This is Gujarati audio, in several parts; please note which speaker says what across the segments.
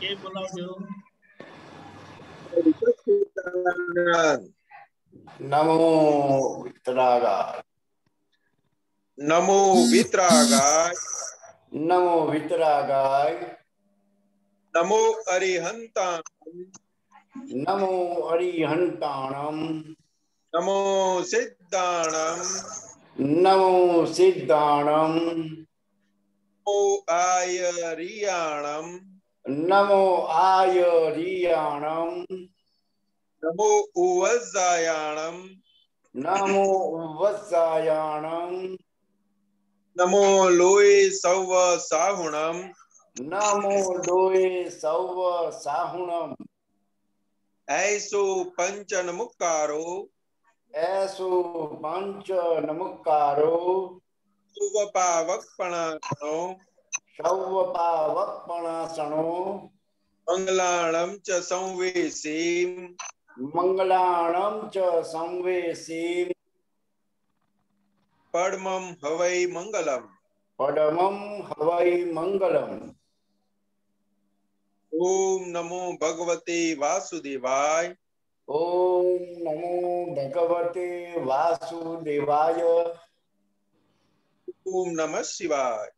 Speaker 1: જય બોલાવજો.
Speaker 2: નમો વિતરાગાય.
Speaker 3: નમો વિતરાગાય.
Speaker 2: નમો વિતરાગાય.
Speaker 3: નમો અરિહંતાણમ.
Speaker 2: નમો અરિહંતાણમ.
Speaker 3: નમો સિદ્ધાણમ.
Speaker 2: નમો સિદ્ધાણમ.
Speaker 3: નમો આયરિયાણમ.
Speaker 2: નમો આયરિયાણમ.
Speaker 3: નમો ઉવજ્જાયાણમ.
Speaker 2: નમો વત્સાયાણમ.
Speaker 3: નમો લોય સૌવ સાહુણમ.
Speaker 2: નમો લોય સૌવ સાહુણમ.
Speaker 3: ऐसो पंचन मुक्कारो.
Speaker 2: એસો પંચ નમુકારો.
Speaker 3: સુવપાવકપણાનો.
Speaker 2: સૌવપાવકપણાસણો.
Speaker 3: મંગલાણમ ચ સંવેસીમ.
Speaker 2: મંગલાણમ ચ સંવેસીમ.
Speaker 3: પડમમ હવૈ મંગલમ.
Speaker 2: પડમમ હવૈ મંગલમ.
Speaker 3: ઓમ નમો ભગવતે વાસુદેવાય.
Speaker 2: ઓમ નમો ભગવતે વાસુદેવાય.
Speaker 3: ઓમ નમઃ શિવાય.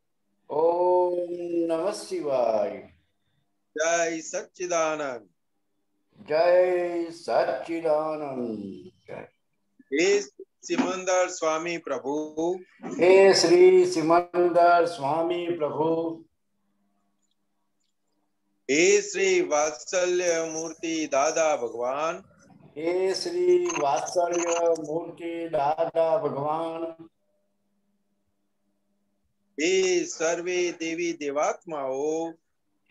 Speaker 2: ઓમ નમઃ શિવાય.
Speaker 3: જય સચ્ચિદાનંદ.
Speaker 2: જય સચ્ચિદાનંદ.
Speaker 3: હે સિમંદર સ્વામી પ્રભુ.
Speaker 2: હે શ્રી સિમંદર સ્વામી પ્રભુ.
Speaker 3: હે શ્રી વાત્સલ્ય મૂર્તિ દાદા ભગવાન.
Speaker 2: હે શ્રી વાત્સલ્ય મૂર્તિ દાદા ભગવાન.
Speaker 3: હે સર્વે દેવી દેવાત્માઓ.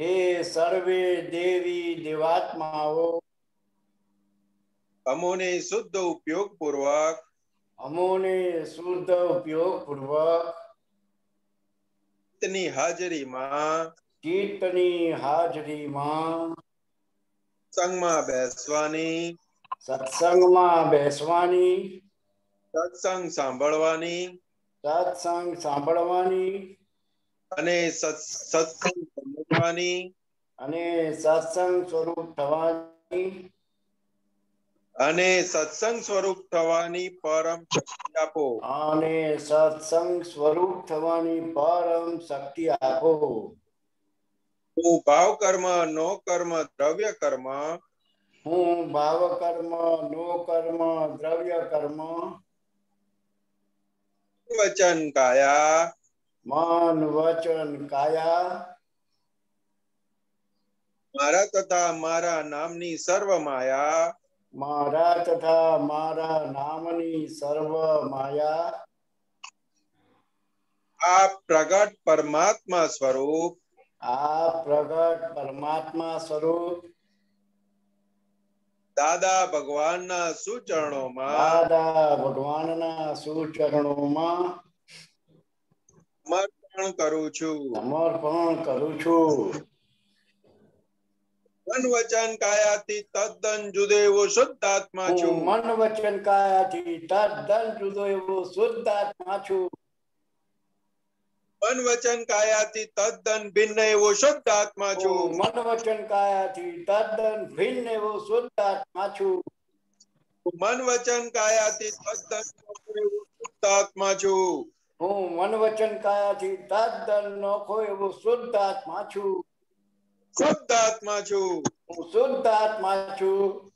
Speaker 2: હે સર્વે દેવી દેવાત્માઓ.
Speaker 3: અમોને શુદ્ધ ઉપયોગ પૂર્વક.
Speaker 2: અમોને શુદ્ધ ઉપયોગ પૂર્વક.
Speaker 3: ની હાજરીમાં.
Speaker 2: ચિત્તની હાજરીમાં.
Speaker 3: સંગમાં બેસવાની.
Speaker 2: સત્સંગમાં બેસવાની.
Speaker 3: સત્સંગ સાંભળવાની.
Speaker 2: સત્સંગ સાંભળવાની.
Speaker 3: અને સત્સંગ સમજવાની.
Speaker 2: અને સત્સંગ સ્વરૂપ થવાની.
Speaker 3: અને સત્સંગ સ્વરૂપ થવાની પરમ શક્તિ આપો.
Speaker 2: અને સત્સંગ સ્વરૂપ થવાની પરમ શક્તિ આપો.
Speaker 3: હું ભાવ કર્મ નો કર્મ દ્રવ્ય કર્મ.
Speaker 2: હું ભાવ કર્મ નો કર્મ દ્રવ્ય કર્મ.
Speaker 3: વચન કાયા.
Speaker 2: મન વચન કાયા.
Speaker 3: મારા તથા મારા નામની સર્વ માયા.
Speaker 2: મારા તથા મારા નામની સર્વ માયા.
Speaker 3: આ પ્રગટ પરમાત્મા સ્વરૂપ.
Speaker 2: આ પ્રગટ પરમાત્મા સ્વરૂપ.
Speaker 3: દાદા ભગવાનના સુચરણોમાં.
Speaker 2: દાદા ભગવાનના સુચરણોમાં.
Speaker 3: સમર્પણ કરું છું.
Speaker 2: સમર્પણ કરું છું.
Speaker 3: મન વચન કાયાથી તદ્દન જુદો એવો શુદ્ધ આત્મા છું.
Speaker 2: મન વચન કાયાથી તદ્દન જુદો એવો શુદ્ધ આત્મા છું.
Speaker 3: મન વચન કાયાથી તદ્દન ભિન્ન એવો શુદ્ધ આત્મા છું.
Speaker 2: મન વચન કાયાથી તદ્દન ભિન્ન એવો શુદ્ધ આત્મા છું.
Speaker 3: મન વચન કાયાથી તદ્દન એવો શુદ્ધ આત્મા છું.
Speaker 2: હું મન વચન કાયાથી તદ્દન નોખો એવો શુદ્ધ આત્મા છું.
Speaker 3: શુદ્ધ આત્મા છું.
Speaker 2: હું શુદ્ધ આત્મા છું.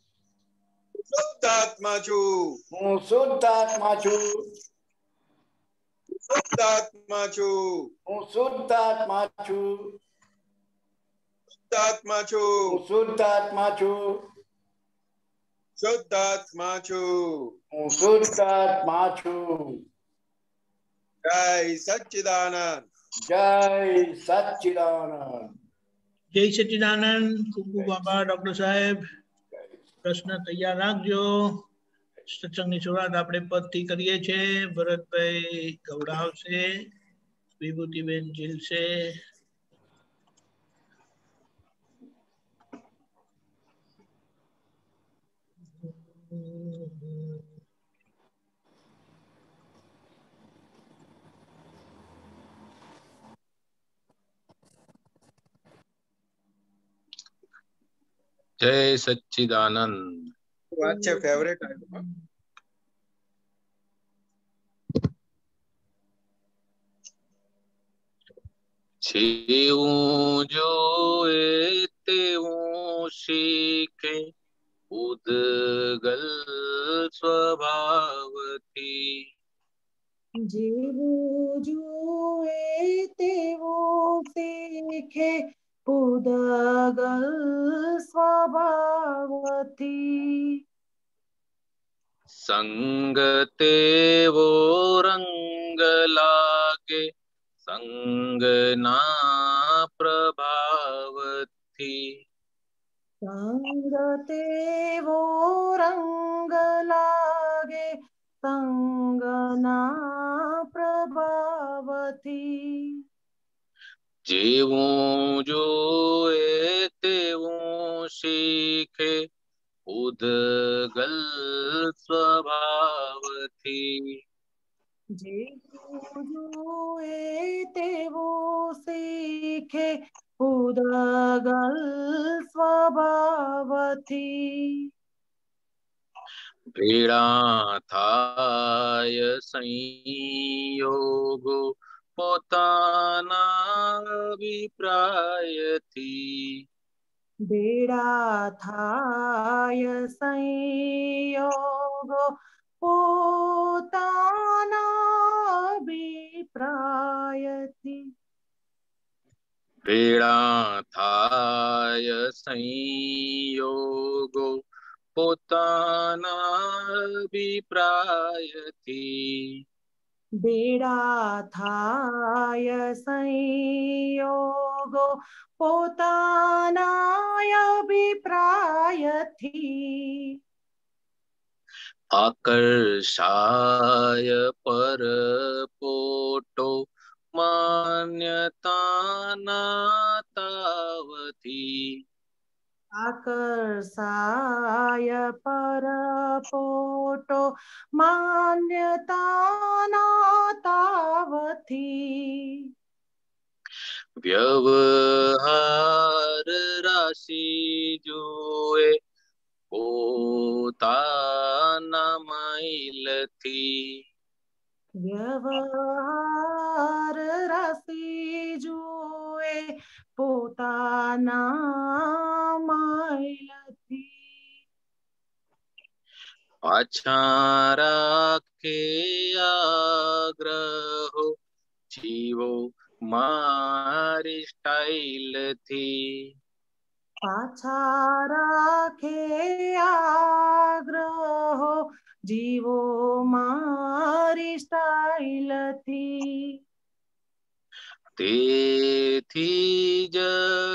Speaker 3: શુદ્ધ આત્મા છું.
Speaker 2: હું શુદ્ધ આત્મા છું.
Speaker 3: શુદ્ધ આત્મા છું.
Speaker 2: હું શુદ્ધ આત્મા છું.
Speaker 3: શુદ્ધ આત્મા છું.
Speaker 2: હું શુદ્ધ આત્મા છું.
Speaker 3: શુદ્ધ આત્મા છું.
Speaker 2: હું શુદ્ધ આત્મા છું.
Speaker 3: જય સચ્ચિદાનંદ.
Speaker 2: જય સચ્ચિદાનંદ.
Speaker 1: જય સચ્ચિદાનંદ. ખૂબ ખૂબ આભાર ડોક્ટર સાહેબ. પ્રશ્ન તૈયાર રાખજો. સત્સંગની શરૂઆત આપણે પદથી કરીએ છીએ. ભરતભાઈ ગવડાવશે. વિભૂતિબેન ઝીલશે.
Speaker 4: जय सच्चिदानंद।
Speaker 3: વાત છે ફેવરેટ આવ્યો
Speaker 4: જેવું જોએ તેવું શીખે ઉદગલ સ્વભાવથી.
Speaker 5: જેવું જુએ તેવું શીખે ઉદગલ સ્વભાવથી.
Speaker 4: સંગ તેવો રંગ લાગે સંગના પ્રભાવથી.
Speaker 5: સંગ તેવો રંગ લાગે સંગના પ્રભાવથી.
Speaker 4: જેવું જોએ તેવું શીખે ઉદગલ સ્વભાવથી.
Speaker 5: જેવું જુએ તેવું શીખે ઉદગલ સ્વભાવથી.
Speaker 4: ભેળા થાય સંયોગો પોતાના અભિપ્રાયથી.
Speaker 5: ભેળા થાય સંયોગો પોતાના અભિપ્રાયથી.
Speaker 4: ભેળા થાય સંયોગો પોતાના અભિપ્રાયથી.
Speaker 5: ભેળા થાય સંયોગો પોતાના અભિપ્રાયથી.
Speaker 4: આકર્ષાય પરપોટો માન્યતાના તાવથી.
Speaker 5: આકર્ષાય પરપોટો માન્યતાના તાવથી.
Speaker 4: વ્યવહાર રાશિ જુએ પોતાના માઇલથી.
Speaker 5: વ્યવહાર રાશિ જુએ પોતાના માઇલથી.
Speaker 4: પાછા રાખે આગ્રહો જીવો મારી સ્ટાઇલથી.
Speaker 5: પાછા રાખે આગ્રહો જીવો મારી સ્ટાઇલથી.
Speaker 4: તેથી જ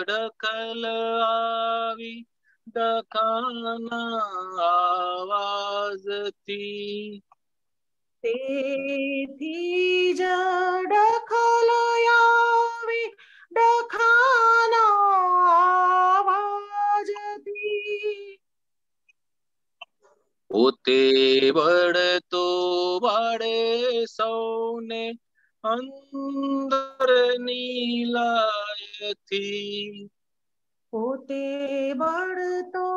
Speaker 4: ડખલ આવી ડખાના આવાજથી.
Speaker 5: તેથી જ ડખલ આવી ડખાના આવાજથી.
Speaker 4: પોતે બળતો બાળે સૌને અંદરની લાયથી.
Speaker 5: પોતે બળતો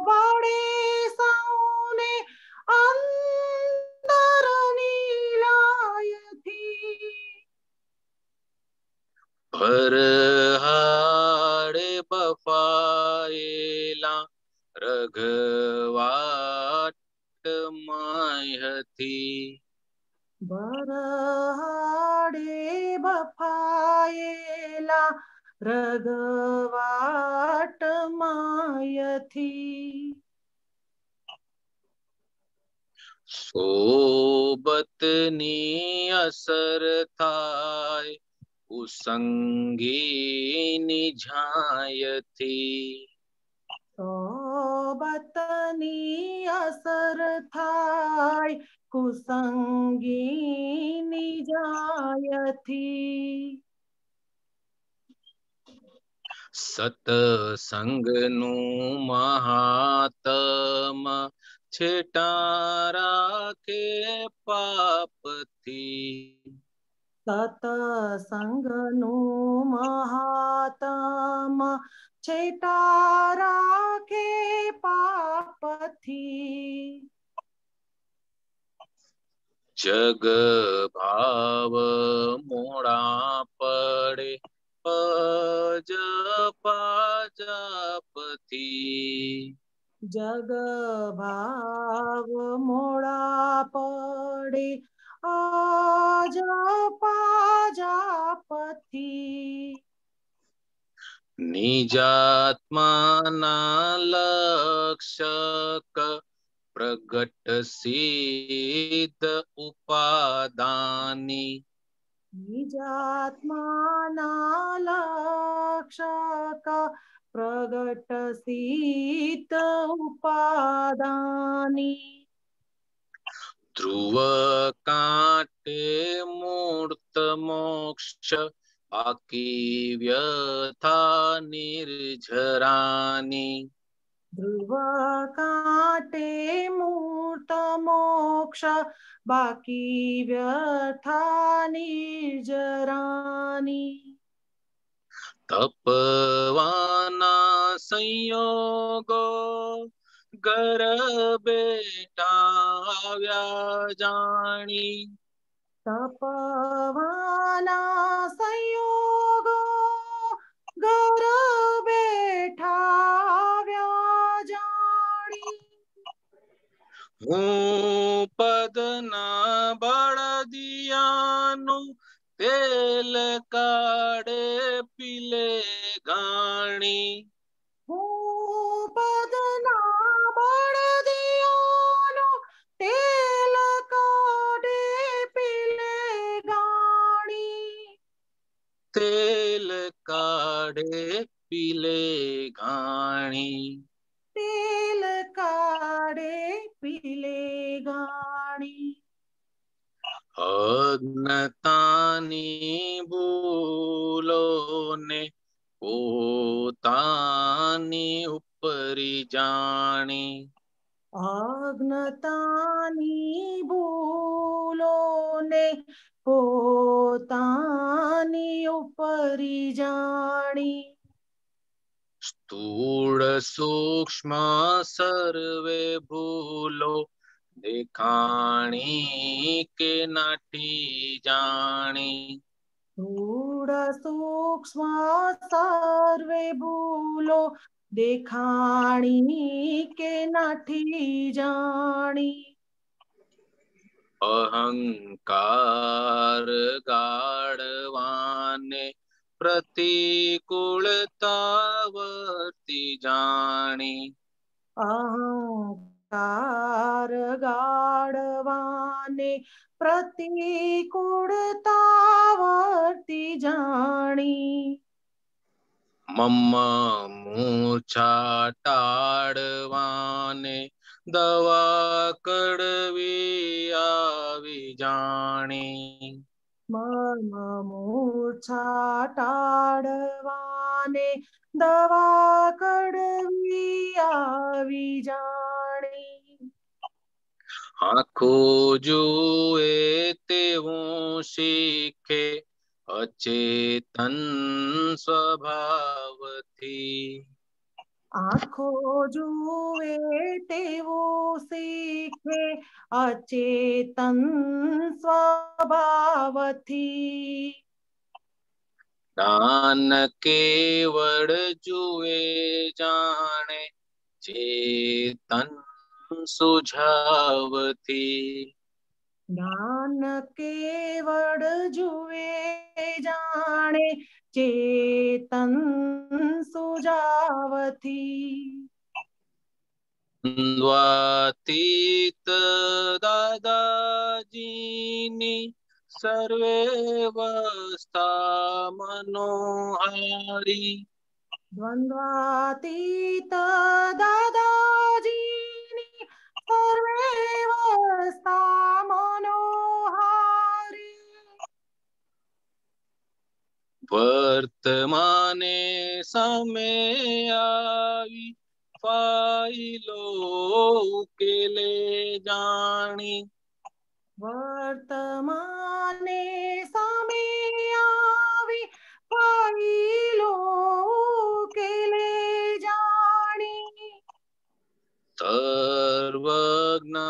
Speaker 5: બાળે સૌને અંદરની લાયથી.
Speaker 4: ભરહાડે બફાયેલા રઘવાટ માયથી.
Speaker 5: ભરહાડે બફાયેલા રઘવાટ માયથી.
Speaker 4: સોબતની અસર થાય કુસંગીની ઝાયથી.
Speaker 5: સોબતની અસર થાય કુસંગીની જાયથી.
Speaker 4: સતસંગનું મહાત્મ છેટા રાખે પાપથી.
Speaker 5: સતસંગનું મહાત્મ છેટા રાખે पापथी।
Speaker 4: जग भाव मोड़ा पड़े अजपा जापथी।
Speaker 5: जग भाव मोड़ा पड़े अजपा जापथी।
Speaker 4: निजात्मा ना लक्षक प्रगट सिद्ध उपादानी।
Speaker 5: निजात्माना लक्षक प्रगट सिद्ध उपादानी।
Speaker 4: ध्रुव कांटे मूर्त मोक्ष आकी व्यथा निर्झरानी।
Speaker 5: ध्रुव काटे मूर्त मोक्ष बाकी व्यथा निर्जरानी।
Speaker 4: तपवाना संयोगो घर बेटा जानी।
Speaker 5: तपवाना संयोगो घर बैठा जानी।
Speaker 4: हूँ पद ना बड़ दियानु तेल काड़े पीले गाणी।
Speaker 5: हूँ बदना बड़ दियानो तेल काड़े पीले गाणी।
Speaker 4: तेल काड़े पीले घाणी।
Speaker 5: तेल काड़े पीले गाणी।
Speaker 4: अज्ञतानी भूलो ने पोतानी उपरी जानी।
Speaker 5: अज्ञतानी भूलो ने पोतानी उपरी जानी।
Speaker 4: स्थूल सूक्ष्म सर्वे भूलो देखाणी के नाटी जानी।
Speaker 5: स्थूल सूक्ष्म सर्वे भूलो देखाणी के नाठी जानी।
Speaker 4: अहंकार गाढ़वाने प्रतिकूलता वर्ती जानी।
Speaker 5: अहंकार गाढ़वाने प्रतिकूलता वर्ती जानी।
Speaker 4: मम मूर्छा टाड़वाने दवा कड़वी आवी जानी।
Speaker 5: मम मूर्छा टाड़वाने दवा कड़वी आवी जानी।
Speaker 4: आँखो जुए तेवों सीखे अचेतन स्वभाव थी।
Speaker 5: आँखों जुए तेवो सीखे अचेतन स्वभाव थी।
Speaker 4: दान केवड़ जुए जाने चेतन सुझाव थी।
Speaker 5: ज्ञान केवड़ जुए जाने चेतन सुझाव थी।
Speaker 4: द्वातीत दादाजीनी सर्वे वस्था मनोहारी।
Speaker 5: द्वंद्वातीत दादाजीनी सर्वेवस्था मनोहारी।
Speaker 4: वर्तमाने समय आवी फाइलो उकेले जानी।
Speaker 5: वर्तमाने समय आवी फाइलो के ले जानी।
Speaker 4: સર્વજ્ઞ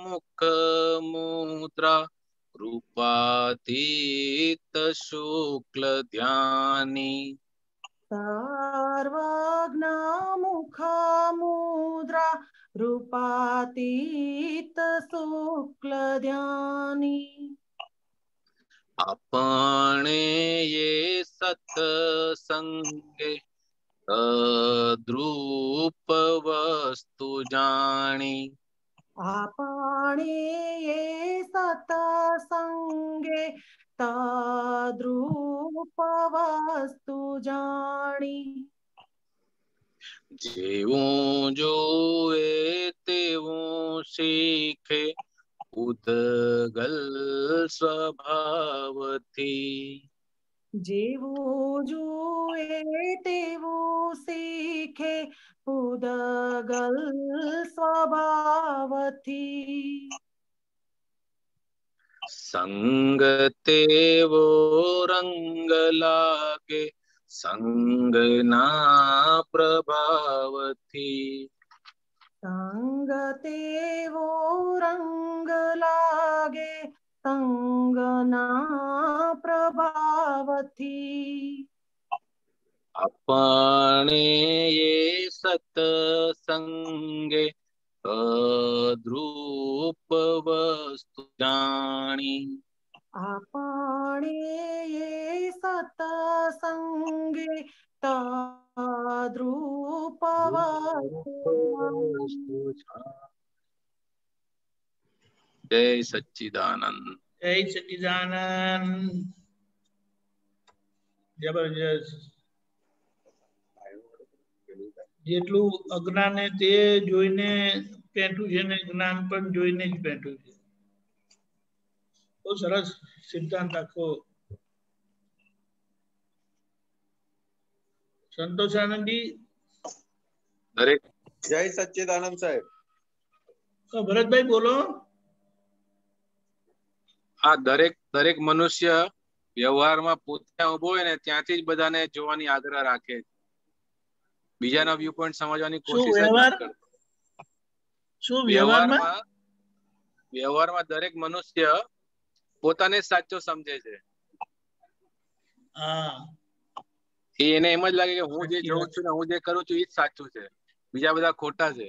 Speaker 4: મુખ મુદ્રા રૂપાતીત શુક્લ ધ્યાની
Speaker 5: સર્વજ્ઞ મુખ મુદ્રા રૂપાતીત શુક્લ ધ્યાની
Speaker 4: આપણે એ સત્સંગે તદ્રૂપ વસ્તુ જાણી
Speaker 5: આપણે એ સત્સંગે તદ્રૂપ વસ્તુ જાણી
Speaker 4: જેવું જોએ તેવું શીખે ઉદગલ સ્વભાવથી
Speaker 5: જેવું જુએ તેવું શીખે ઉદગલ સ્વભાવથી
Speaker 4: સંગ તેવો રંગ લાગે સંગના પ્રભાવથી
Speaker 5: સંગ તેવો રંગ લાગે સંગના પ્રભાવથી
Speaker 4: આપણે એ સત્સંગે તદ્રૂપ વસ્તુ જાણી
Speaker 5: આપણે એ સત્સંગે તદ્રૂપ વસ્તુ
Speaker 4: જય સચ્ચિદાનંદ
Speaker 1: જય સચ્ચિદાનંદ જબરજસ્ત જેટલું અજ્ઞાને તે જોઈને પેઠું છે ને જ્ઞાન પણ જોઈને જ પેઠું છે બહુ સરસ સિદ્ધાંત આખો સંતોષ આનંદજી
Speaker 4: દરેક
Speaker 3: જય સચ્ચિદાનંદ સાહેબ.
Speaker 1: ભરતભાઈ બોલો.
Speaker 4: આ દરેક મનુષ્ય વ્યવહારમાં પોતે ઉભો હોય ને ત્યાંથી જ બધાને જોવાની આગ્રહ રાખે, બીજાના વ્યૂ પોઈન્ટ સમજવાની કોશિશ જ નથી કરતો.
Speaker 1: શું
Speaker 4: વ્યવહારમાં દરેક મનુષ્ય પોતાને જ સાચો સમજે છે. એને એમ જ લાગે કે હું જે જોઉં છું ને હું જે કરું છું એ જ સાચું છે, બીજા બધા ખોટા છે.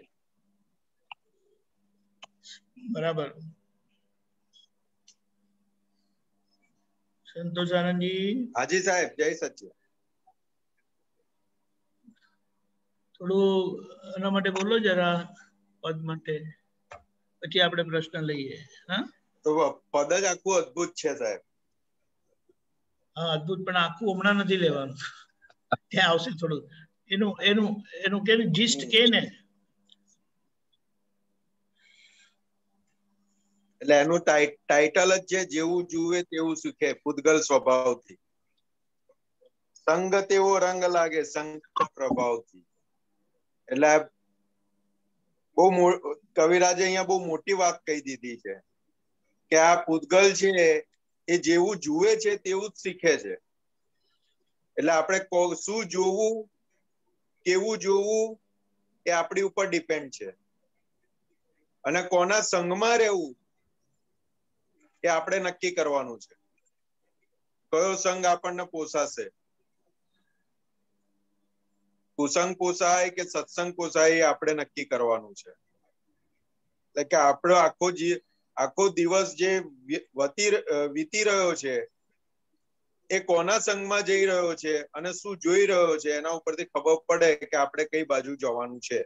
Speaker 1: બરાબર. સંતોષ આનંદજી.
Speaker 3: હાજી સાહેબ, જય સચ્ચિ.
Speaker 1: થોડું એના માટે બોલો જરા, પદ માટે, પછી આપણે પ્રશ્ન લઈએ. હા,
Speaker 3: તો પદ જ આખું અદ્ભુત છે સાહેબ.
Speaker 1: હા, અદ્ભુત, પણ આખું હમણાં નથી લેવાનું, ત્યાં આવશે થોડું. એનું કે જીસ્ટ કે ને,
Speaker 3: એટલે એનું ટાઇટલ જ છે, જેવું જુએ તેવું શીખે પૂતગલ સ્વભાવથી, સંગ તેવો રંગ લાગે સંગ પ્રભાવથી. એટલે બહુ કવિરાજે અહીંયા બહુ મોટી વાત કહી દીધી છે કે આ પૂતગલ છે એ જેવું જુએ છે તેવું જ શીખે છે. એટલે આપણે શું જોવું, કેવું જોવું એ આપણી ઉપર ડિપેન્ડ છે, અને કોના સંગમાં રહેવું એ આપણે નક્કી કરવાનું છે. કયો સંગ આપણને પોસાશે, કુસંગ પોસાય કે સત્સંગ પોસાય, એ આપણે નક્કી કરવાનું છે. એટલે કે આપણો આખો દિવસ જે વીતી રહ્યો છે એ કોના સંગમાં જઈ રહ્યો છે અને શું જોઈ રહ્યો છે, એના ઉપરથી ખબર પડે કે આપણે કઈ બાજુ જવાનું છે.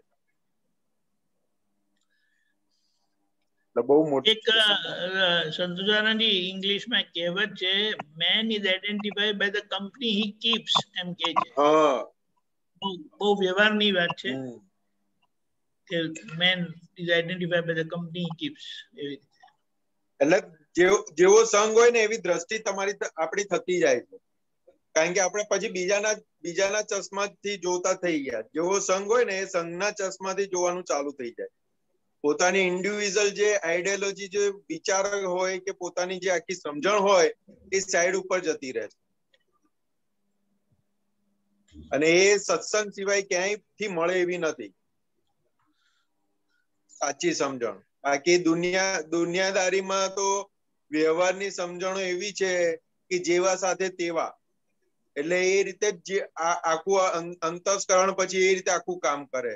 Speaker 3: બહુ મોટી
Speaker 1: એક સંતોષાનંદજી ઇંગ્લિશમાં કહેવત છે, man is identified by the company he keeps, એમ કે છે. બહુ વ્યવહારની વાત છે કે man is identified by the company he keeps, એવી રીતે.
Speaker 3: એટલે જેવો સંગ હોય ને એવી દ્રષ્ટિ આપણી થતી જાય છે, કારણ કે આપણે પછી બીજાના ચશ્માથી જોતા થઈ ગયા. જેવો સંગ હોય ને એ સંઘના ચશ્માથી જોવાનું ચાલુ થઈ જાય. પોતાની ઇન્ડિવિજ્યુઅલ જે આઈડિયોલોજી, જે વિચાર હોય કે પોતાની જે આખી સમજણ હોય એ સાઈડ ઉપર જતી રહે છે, અને એ સત્સંગ સિવાય ક્યાંયથી મળે એવી નથી. સાચી સમજણ. બાકી દુનિયાદારીમાં તો વ્યવહારની સમજણો એવી છે કે જેવા સાથે તેવા, એટલે એ રીતે જ આખું અંતસ્કરણ પછી એ રીતે આખું કામ કરે.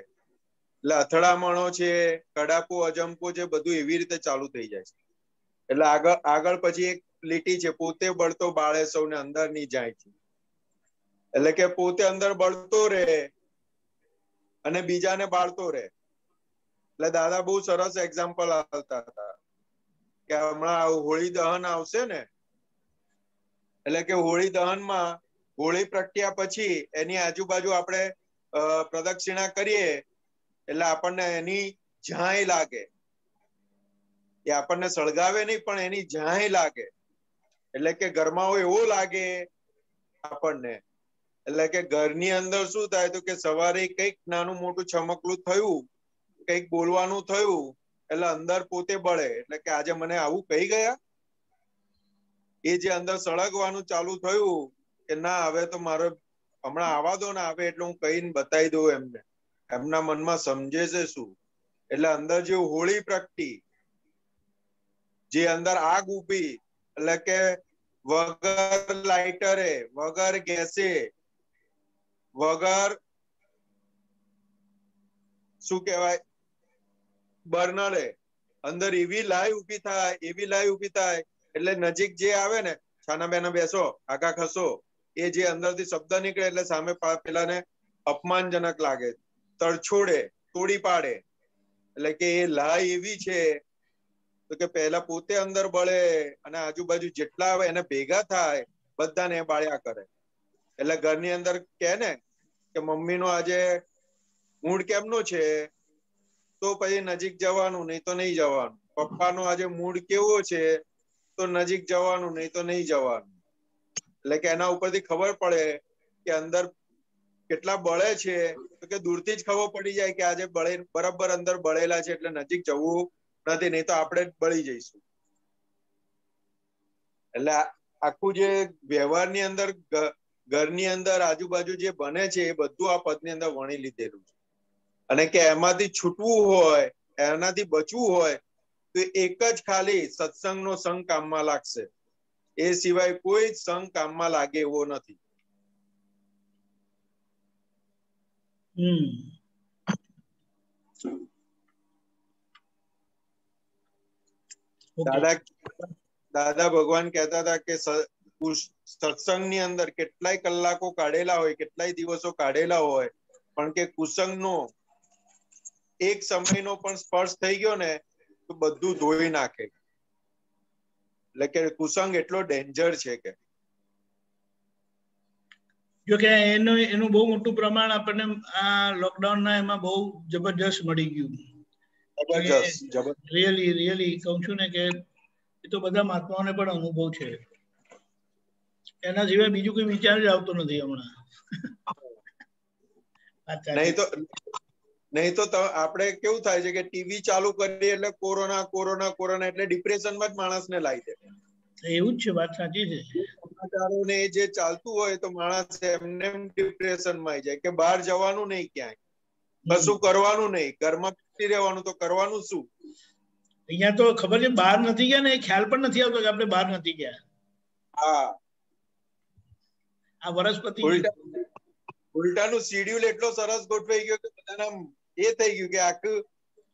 Speaker 3: એટલે અથડામણો છે, કડાકો અજંપો છે, બધું એવી રીતે ચાલુ થઈ જાય છે. એટલે આગળ પછી એક લીટી છે, પોતે બળતો બાળે સૌને અંદર ની જાય છે. એટલે કે પોતે અંદર બળતો રહે અને બીજાને બાળતો રહે. એટલે દાદા બહુ સરસ એક્ઝામ્પલ આપતા હતા કે હમણાં હોળી દહન આવશે ને, એટલે કે હોળી દહનમાં હોળી પ્રગટ્યા પછી એની આજુબાજુ આપણે પ્રદક્ષિણા કરીએ એટલે આપણને એની ઝાંય લાગે. એ આપણને સળગાવે નહીં પણ એની ઝાંય લાગે. એટલે કે ઘરમાં એવો લાગે આપણને. એટલે કે ઘરની અંદર શું થાય તો કે સવારે કંઈક નાનું મોટું ચમકલું થયું, કંઈક બોલવાનું થયું એટલે અંદર પોતે બળે. એટલે કે આજે મને આવું કહી ગયા. એ જે અંદર સળગવાનું ચાલુ થયું કે ના હવે તો મારે હમણાં આવા દો ને, આવે એટલે હું કહીને બતાવી દઉં એમને. એમના મનમાં સમજે છે શું. એટલે અંદર જે હોળી પ્રગટી, જે અંદર આગ ઉભી, એટલે કે વગર લાઇટરે, વગર ગેસે, વગર શું કહેવાય બર્નરે અંદર એવી લાઈ ઉભી થાય, એવી લાઈ ઉભી થાય એટલે નજીક જે આવે ને, છાના બેના બેસો, આગા ખસો, એ જે અંદરથી શબ્દ નીકળે એટલે સામે પેલાને અપમાનજનક લાગે, તડછોડે, તોડી પાડે. એટલે કે એ લાઈ એવી છે તો કે પહેલા પોતે અંદર બળે અને આજુબાજુ જેટલા આવે એને ભેગા થાય, બધાને બાળ્યા કરે. એટલે ઘરની અંદર કે ને કે મમ્મીનો આજે મૂડ કેમનો છે, તો પછી નજીક જવાનું, નહીં તો નહીં જવાનું. પપ્પાનો આજે મૂડ કેવો છે, તો નજીક જવાનું, નહીં તો નહીં જવાનું. એટલે કે એના ઉપરથી ખબર પડે કે અંદર કેટલા બળે છે. તો કે દૂરથી જ ખબર પડી જાય કે આજે બરાબર અંદર બળેલા છે, એટલે નજીક જવું નથી, નહીં તો આપણે જ બળી જઈશું. એટલે આખું જે વ્યવહારની અંદર, ઘરની અંદર આજુબાજુ જે બને છે એ બધું આ પદની અંદર વણી લીધેલું છે. અને કે એમાંથી છૂટવું હોય, એનાથી બચવું હોય તો એક જ ખાલી સત્સંગનો સંગ કામમાં લાગશે. એ સિવાય કોઈ સંગ કામમાં લાગે એવો નથી. દાદા ભગવાન કહેતા હતા કે સત્સંગની અંદર કેટલાય કલાકો કાઢેલા હોય, કેટલાય દિવસો કાઢેલા હોય, પણ કે કુસંગનો એક સમયનો પણ સ્પર્શ થઈ ગયો ને તો બધું ધોઈ નાખે. એટલે કે કુસંગ એટલો ડેન્જર છે કે
Speaker 1: જો કે એનું બહુ મોટું પ્રમાણ આપણને આ લોકડાઉનના એમાં બહુ જબરજસ્ત મળી ગયું. રિયલી કહું છું ને કે એ તો બધા મહાત્માઓને પણ અનુભવ છે. એના સિવાય બીજું કોઈ વિચાર જ આવતો નથી હમણાં.
Speaker 3: નહીં તો આપણે કેવું થાય છે કે ટીવી ચાલુ કરીએ એટલે કોરોના કોરોના કોરોના એટલે ડિપ્રેશનમાં જ માણસને લાવી દે.
Speaker 1: એવું જ છે, વાત સાચી છે.
Speaker 3: સમાચારોને જે ચાલતું હોય તો માણસ એમને ડિપ્રેશનમાં આવી જાય કે બહાર જવાનું નહીં, ક્યાંય કશું કરવાનું નહીં, ઘરમાં બેસી રહેવાનું, તો કરવાનું શું?
Speaker 1: અહીંયા તો ખબર છે બહાર નથી ગયા ને એ ખ્યાલ પણ નથી આવતો કે આપણે બહાર નથી ગયા.
Speaker 3: હા,
Speaker 1: આ વનસ્પતિ
Speaker 3: ઉલટાનું શેડ્યુલ એટલો સરસ ગોઠવાઈ ગયો કે બધાને એ થઈ ગયું કે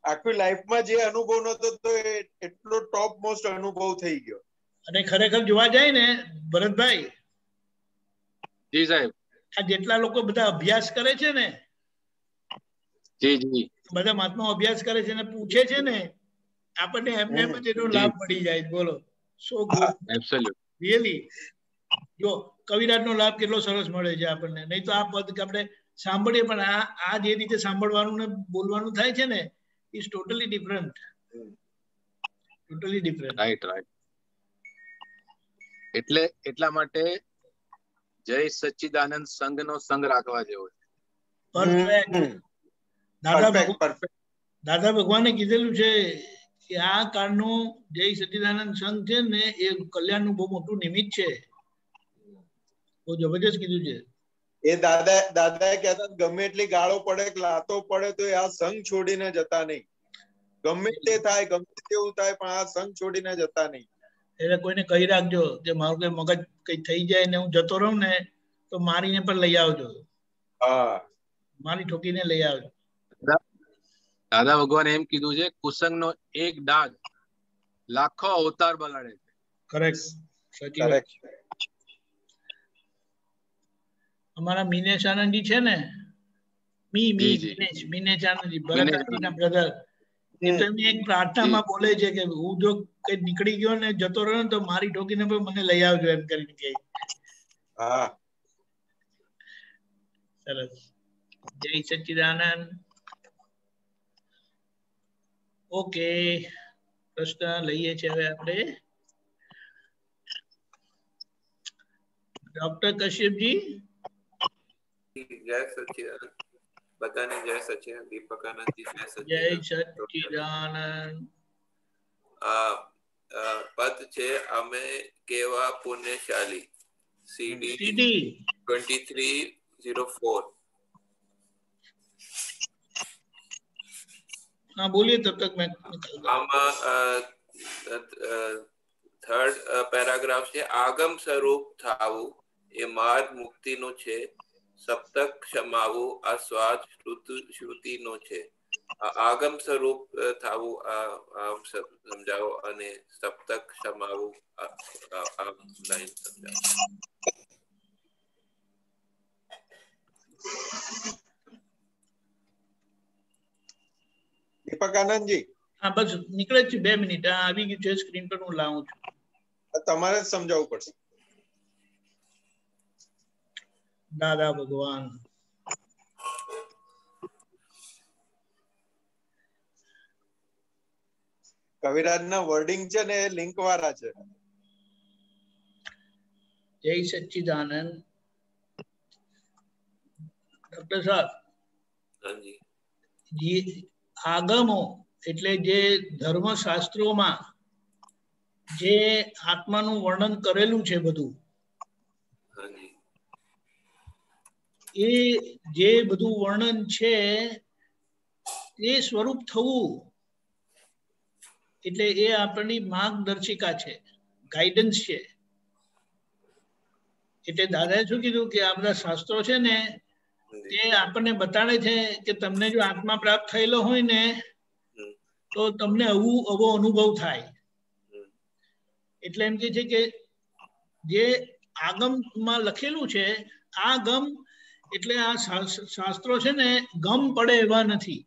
Speaker 3: આખું લાઈફમાં જે અનુભવ નતો તો એટલો ટોપ મોસ્ટ અનુભવ થઈ ગયો.
Speaker 1: અને ખરેખર જોવા જાય ને ભરતભાઈ,
Speaker 4: જી સાહેબ,
Speaker 1: આ જેટલા લોકો બધા અભ્યાસ કરે છે ને, બધા મહાત્મા અભ્યાસ કરે છે ને પૂછે છે ને, આપણને એમને એનો લાભ મળી જાય. બોલો, સો ગુડ, રિયલી. જો કવિરાજનો લાભ કેટલો સરસ મળે છે આપણને. નહીં તો આ પદ આપણે સાંભળીએ પણ આ જે રીતે સાંભળવાનું ને બોલવાનું થાય છે ને, is totally different. Totally different.
Speaker 4: Right. એટલા માટે જય સચ્ચિદાનંદ સંઘનો સંગ રાખવા જેવો છે.
Speaker 1: દાદા ભગવાને કીધેલું છે કે આ કાળનો જય સચ્ચિદાનંદ સંઘ છે ને એ કલ્યાણનું બહુ મોટું નિમિત્ત છે. બહુ જબરજસ્ત કીધું છે.
Speaker 3: એ દાદાએ કહેતા ગમે એટલી ગાળો પડે, લાતો પડે તો આ સંઘ છોડીને જતા નહીં. ગમે તે થાય, ગમે તેવું થાય, પણ આ સંઘ છોડીને જતા નહીં.
Speaker 1: એટલે કોઈને કહી રાખજો કે મારું કઈ મગજ કઈ થઈ જાય ને હું જતો રહું ને તો મારીને પણ લઈ આવજો.
Speaker 3: હા,
Speaker 1: મારી ઠોકીને લઈ આવજો.
Speaker 4: દાદા ભગવાને એમ કીધું છે, કુસંગનો એક ડાઘ લાખો અવતાર બગાડે છે.
Speaker 1: કરેક્ટ, સાચી વાત. અમારા મિનેશ આનંદજી છે ને, મિનેશ આનંદજી ભરતના બ્રધર, એ તો એક પ્રાર્થનામાં બોલે છે કે હું જો કઈ નીકળી ગયો ને જતો રહ્યો ને તો મારી ઠોકીને પણ મને લઈ આવજો એમ કરીને કે.
Speaker 3: હા,
Speaker 1: સરસ. જય સચ્ચિદાનંદ. ઓકે, પ્રશ્ન લઈએ છીએ હવે આપણે. ડોક્ટર કશ્યપજી.
Speaker 6: જય સચ્ચિદાનંદ. બધાને જય સચ્ચિદાનંદ. દીપક આનંદજી જય
Speaker 1: સચ્ચિદાનંદ. જય સચ્ચિદાનંદ.
Speaker 6: પદ છે અમે કેવા પુણ્યશાલી. CD 2304.
Speaker 1: हाँ बोलिए तब तक मैं.
Speaker 6: આમાં થર્ડ પેરાગ્રાફ છે, આગમ સ્વરૂપ થાવું એ માર્ગ મુક્તિનો છે, સપ્તક ક્ષમાવું આ સ્વાદ શ્રુતિનો છે. આગમ સ્વરૂપ થાવું સમજાવો અને સપ્તક ક્ષમાવું આ લાઈન સમજાવો.
Speaker 3: દીપક આનંદજી.
Speaker 1: હા બસ નીકળે છે, 2 મિનિટ આવી ગયું છે, સ્ક્રીન પર હું લાવું છું.
Speaker 3: તમારે સમજાવવું પડશે.
Speaker 1: દાદા ભગવાન.
Speaker 3: કવિરાજના વર્ડિંગ છે ને એ લિંક વાળા છે.
Speaker 1: જય સચ્ચિદાનંદ. ડોક્ટર સાહેબ, આગમો એટલે જે ધર્મશાસ્ત્રોમાં જે આત્માનું વર્ણન કરેલું છે બધું, એ જે બધું વર્ણન છે એ સ્વરૂપ થવું એટલે એ આપણી માર્ગદર્શિકા છે, ગાઈડન્સ છે. એટલે દાદાએ શું કીધું કે આ બધા શાસ્ત્રો છે ને તે આપણને બતાડે છે કે તમને જો આત્મા પ્રાપ્ત થયેલો હોય ને તો તમને આવો અનુભવ થાય. એટલે એમ કે છે કે જે આગમમાં લખેલું છે, આ ગમ એટલે આ શાસ્ત્રો છે ને ગમ પડે એવા નથી.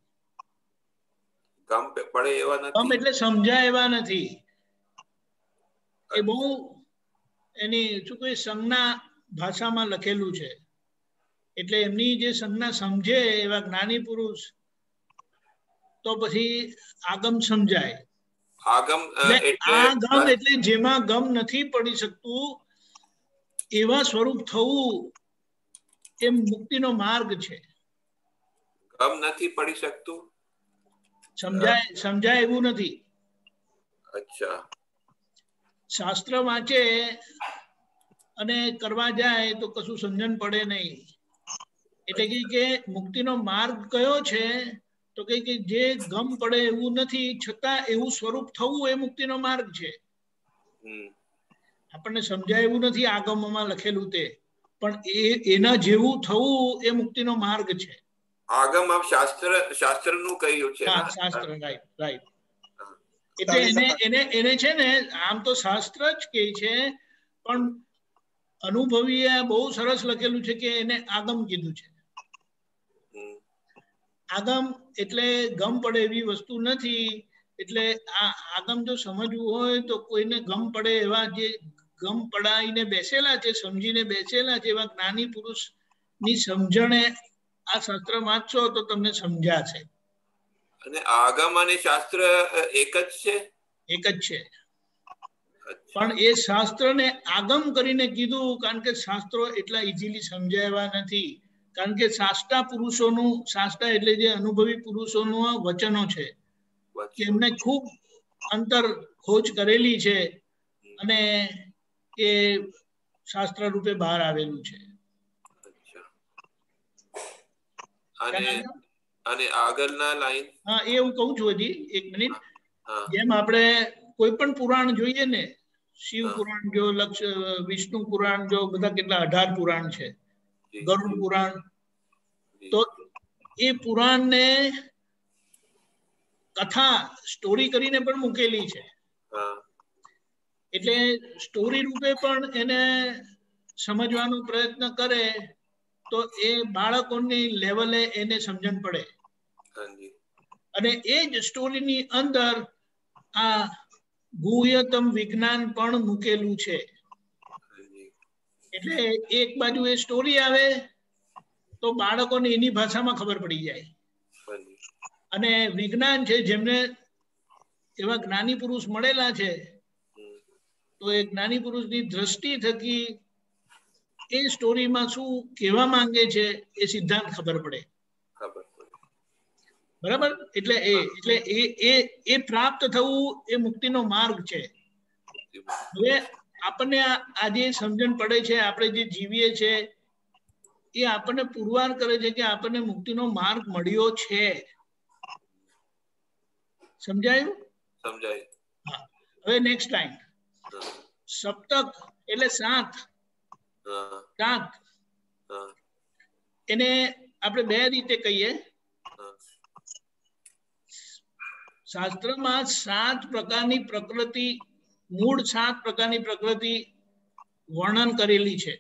Speaker 6: ગમ પડે એવા નથી.
Speaker 1: ગમ એટલે સમજાય એવા નથી. એ બહુ એની શું કોઈ સંજ્ઞા ભાષામાં લખેલું છે. એટલે એમની જે સંજ્ઞા સમજે એવા જ્ઞાની પુરુષ તો પછી આગમ સમજાય.
Speaker 6: આગમ
Speaker 1: એટલે જેમાં ગમ નથી પડી શકતું એવા સ્વરૂપ થવું એ મુક્તિનો માર્ગ છે.
Speaker 6: ગમ નથી પડી શકતું,
Speaker 1: સમજાય એવું નથી.
Speaker 6: અચ્છા.
Speaker 1: શાસ્ત્ર વાંચે અને કરવા જાય તો કશું સમજણ પડે નહીં. એટલે કે મુક્તિનો માર્ગ કયો છે તો કે જે ગમ પડે એવું નથી છતાં એવું સ્વરૂપ થવું એ મુક્તિનો માર્ગ છે. આપણને સમજાય એવું નથી આગમમાં લખેલું તે, પણ એના જેવું થવું એ મુક્તિનો માર્ગ છે.
Speaker 6: આગમ આપ શાસ્ત્રનું કહ્યું છે.
Speaker 1: હા, શાસ્ત્ર, રાઈટ. એટલે એને છે ને આમ તો શાસ્ત્ર જ કહે છે, પણ અનુભવીએ બહુ સરસ લખેલું છે કે એને આગમ કીધું છે. આગમ એટલે ગમ પડે એવી વસ્તુ નથી. એટલે આ આગમ જો સમજવું હોય તો કોઈને ગમ પડે એવા જે ગમ પડાઈને બેસેલા છે, સમજીને બેસેલા છે એવા જ્ઞાની પુરુષ ની સમજણે આ શાસ્ત્ર વાંચશો તો તમને સમજાશે.
Speaker 6: અને આગમ અને શાસ્ત્ર એક જ છે?
Speaker 1: એક જ છે, પણ એ શાસ્ત્રને આગમ કરીને કીધું કારણ કે શાસ્ત્રો એટલા ઇઝીલી સમજાવ્યા નથી. કારણ કે શાસ્ત્રા પુરુષોનું, શાસ્ત્રા એટલે જે અનુભવી પુરુષોનું વચનો છે કે એમને ખૂબ અંતર ખોજ કરેલી છે અને એ શાસ્ત્ર રૂપે બહાર આવેલું છે.
Speaker 6: અને આગળના લાઈન
Speaker 1: હા એ હું કહું છું હજી એક મિનિટ. જેમ આપણે કોઈ પણ પુરાણ જોઈએ ને, શિવ પુરાણ જો, વિષ્ણુ પુરાણ જો, બધા કેટલા 18 પુરાણ છે, ગરુડ પુરાણ, તો એ પુરાણ ને કથા સ્ટોરી કરીને પણ મૂકેલી છે. એટલે સ્ટોરી રૂપે પણ એને સમજવાનો પ્રયત્ન કરે તો એ બાળકોની લેવલે એને સમજણ પડે. અને એ જ સ્ટોરીની અંદર આ ગુહ્યતમ વિજ્ઞાન પણ મૂકેલું છે. એટલે એક બાજુ એ સ્ટોરી આવે તો બાળકોને એની ભાષામાં ખબર પડી જાય. અને વિજ્ઞાન છે, જેમને એવા જ્ઞાની પુરુષ મળેલા છે, તો એ જ્ઞાની પુરુષની દ્રષ્ટિ થકી એ સ્ટોરીમાં શું કહેવા માંગે છે એ સિદ્ધાંત ખબર પડે. બરાબર? એટલે એ પ્રાપ્ત થવું એ મુક્તિનો માર્ગ છે. હવે આપણને આજે સમજણ પડે છે, આપણે જે જીવીએ છે એ આપણને પુરવાર કરે છે કે આપણને મુક્તિનો માર્ગ મળ્યો છે. સમજાયું?
Speaker 6: સમજાય.
Speaker 1: હા. હવે નેક્સ્ટ લાઈન. સપ્તક એટલે 7. એને આપણે બે રીતે કહીએ. શાસ્ત્રમાં 7 પ્રકારની પ્રકૃતિ, મૂળ 7 પ્રકારની પ્રકૃતિ વર્ણન કરેલી છે.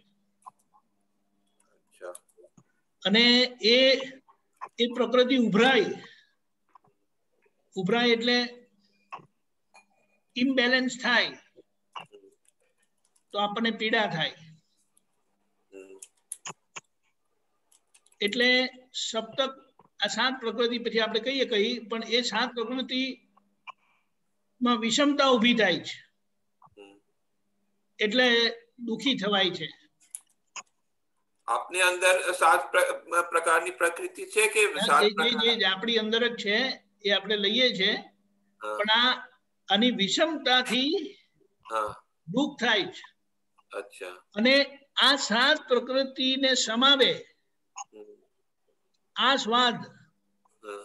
Speaker 1: અને એ પ્રકૃતિ ઉભરાય એટલે ઇમ્બેલેન્સ થાય તો આપણને પીડા થાય. એટલે સપ્તક આ 7 પ્રકૃતિ પછી આપણે કહીએ પણ એ 7 પ્રકૃતિ માં વિષમતા ઊભી થાય છે, એટલે દુખી થવાય છે.
Speaker 6: આપની અંદર 7 પ્રકારની પ્રકૃતિ છે કે
Speaker 1: આપણી અંદર જ છે, એ આપણે લઈએ છે, પણ આની વિષમતાથી દુઃખ થાય છે.
Speaker 6: અચ્છા.
Speaker 1: અને આ 7 પ્રકૃતિને સમાવે આ સ્વાદ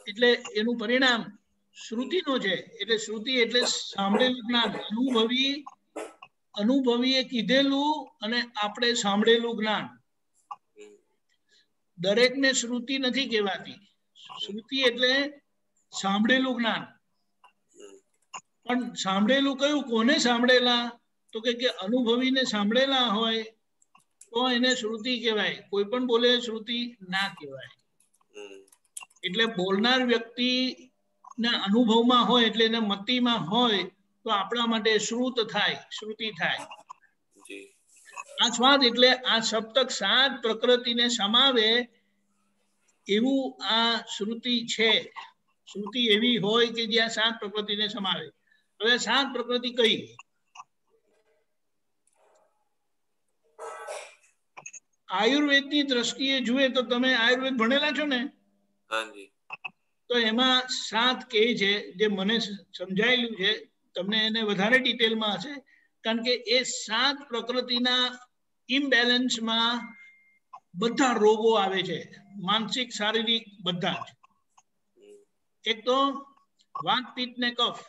Speaker 1: એટલે એનું પરિણામ શ્રુતિનો છે. એટલે શ્રુતિ એટલે સાંભળેલું જ્ઞાન, અનુભવીએ કીધેલું અને આપણે સાંભળેલું જ્ઞાન. દરેકને શ્રુતિ નથી કહેવાતી. શ્રુતિ એટલે સાંભળેલું જ્ઞાન. પણ સાંભળેલું કયું, કોને સાંભળેલા? તો કે અનુભવીને સાંભળેલા હોય તો એને શ્રુતિ કહેવાય. કોઈ પણ બોલે શ્રુતિ ના કહેવાય. એટલે બોલનાર વ્યક્તિ ના અનુભવમાં હોય, એટલે એને મતિમાં હોય તો આપણા માટે શ્રુત થાય, શ્રુતિ થાય. આ સ્વાદ એટલે આ સપ્તક 7 પ્રકૃતિને સમાવે એવું આ શ્રુતિ છે. શ્રુતિ એવી હોય કે જ્યાં 7 પ્રકૃતિને સમાવે. હવે 7 પ્રકૃતિ કઈ? આયુર્વેદની દ્રષ્ટિએ જુએ તો તમે આયુર્વેદ ભણેલા છો ને? તો એમાં 7 કહે છે, જે મને સમજાયેલું છે. તમને એને વધારે ડિટેલમાં હશે, કારણ કે એ 7 પ્રકૃતિના ઇમ્બેલેન્સમાં બધા રોગો આવે છે, માનસિક, શારીરિક બધા જ. એક તો વાત, પિત્ત ને કફ,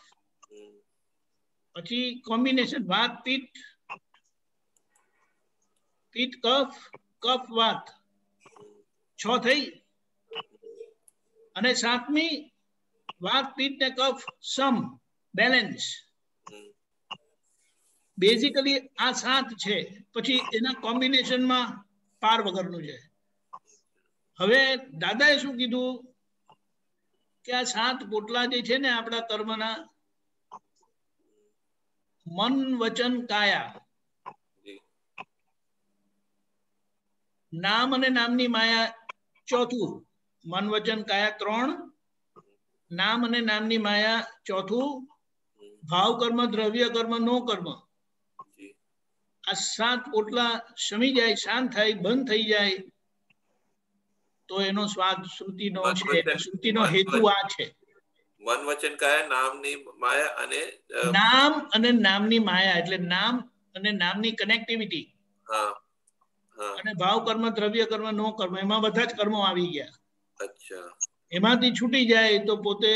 Speaker 1: પછી કોમ્બિનેશન વાત પિત્ત, પિત્ત કફ, કફ વાત, 6 થઈ. અને 7મી વાત પિત્ત ને કફ સમ, બેલેન્સ. બેઝિકલી આ 7 છે. પછી એના કોમ્બિનેશનમાં પાર વગરનું છે. હવે દાદાએ શું કીધું કે આ 7 પોટલા જે છે ને આપણા કર્મના, મન, વચન, કાયા, નામ અને નામની માયા ચોથું. મન, વચન, કાયા 3, નામ અને નામની માયા ચોથું, ભાવ કર્મ, દ્રવ્ય કર્મ, નો કર્મ. આ 7 પોટલા શમી જાય, શાંત થાય, બંધ થઈ જાય તો એનો સ્વાદ શ્રુતિનો છે. શ્રુતિનો હેતુ આ છે.
Speaker 6: મન, વચન, કાયા, નામની માયા અને
Speaker 1: નામ અને નામની માયા એટલે નામ અને નામની કનેક્ટિવિટી. અને ભાવ કર્મ, દ્રવ્ય કર્મ, નો કર્મ, એમાં બધા જ કર્મો આવી ગયા.
Speaker 6: અચ્છા.
Speaker 1: એમાંથી છૂટી જાય તો પોતે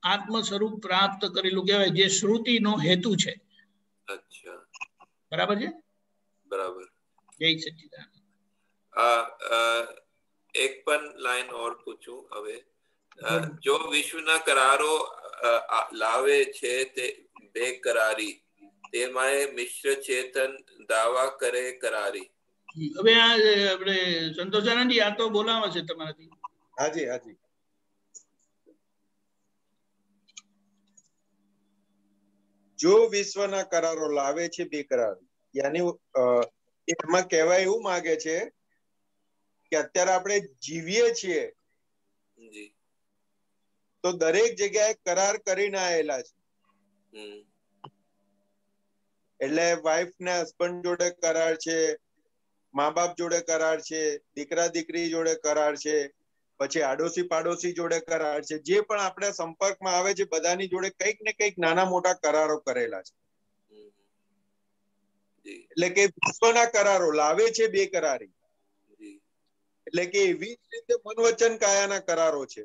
Speaker 1: આત્મ સ્વરૂપ પ્રાપ્ત કરેલું કહેવાય, જે શ્રુતિનો હેતુ છે.
Speaker 6: અચ્છા,
Speaker 1: બરાબર છે.
Speaker 6: બરાબર.
Speaker 1: જય સચ્ચિદાનંદ.
Speaker 6: એક પણ લાઈન ઓર પૂછું હવે. જો વિશ્વના કરારો લાવે છે તે બેકરારી, તેમાં મિશ્ર ચેતન દાવા કરે કરારી.
Speaker 1: હવે આ આપણે સંતોષાનંદજી આ તો બોલાવે છે તમારાથી.
Speaker 3: હાજી હાજી. જો વિશ્વના કરારો લાવે છે બેકરારી, યાની એમાં કહેવાય એવું માંગે છે કે અત્યારે આપણે જીવીએ છીએ તો દરેક જગ્યાએ કરાર કરીને આવેલા છે. એટલે વાઇફ ને હસબન્ડ જોડે કરાર છે, મા બાપ જોડે કરાર છે, દીકરા દીકરી જોડે કરાર છે, પછી આડોશી પાડોશી જોડે કરાર છે. જે પણ આપણે સંપર્કમાં આવે છે બધાની જોડે કંઈક ને કંઈક નાના મોટા કરારો કરેલા છે. એટલે કે વિશ્વના કરારો લાવે છે બેકરારી, એટલે કે એવી જ રીતે મન વચન કાયાના કરારો છે.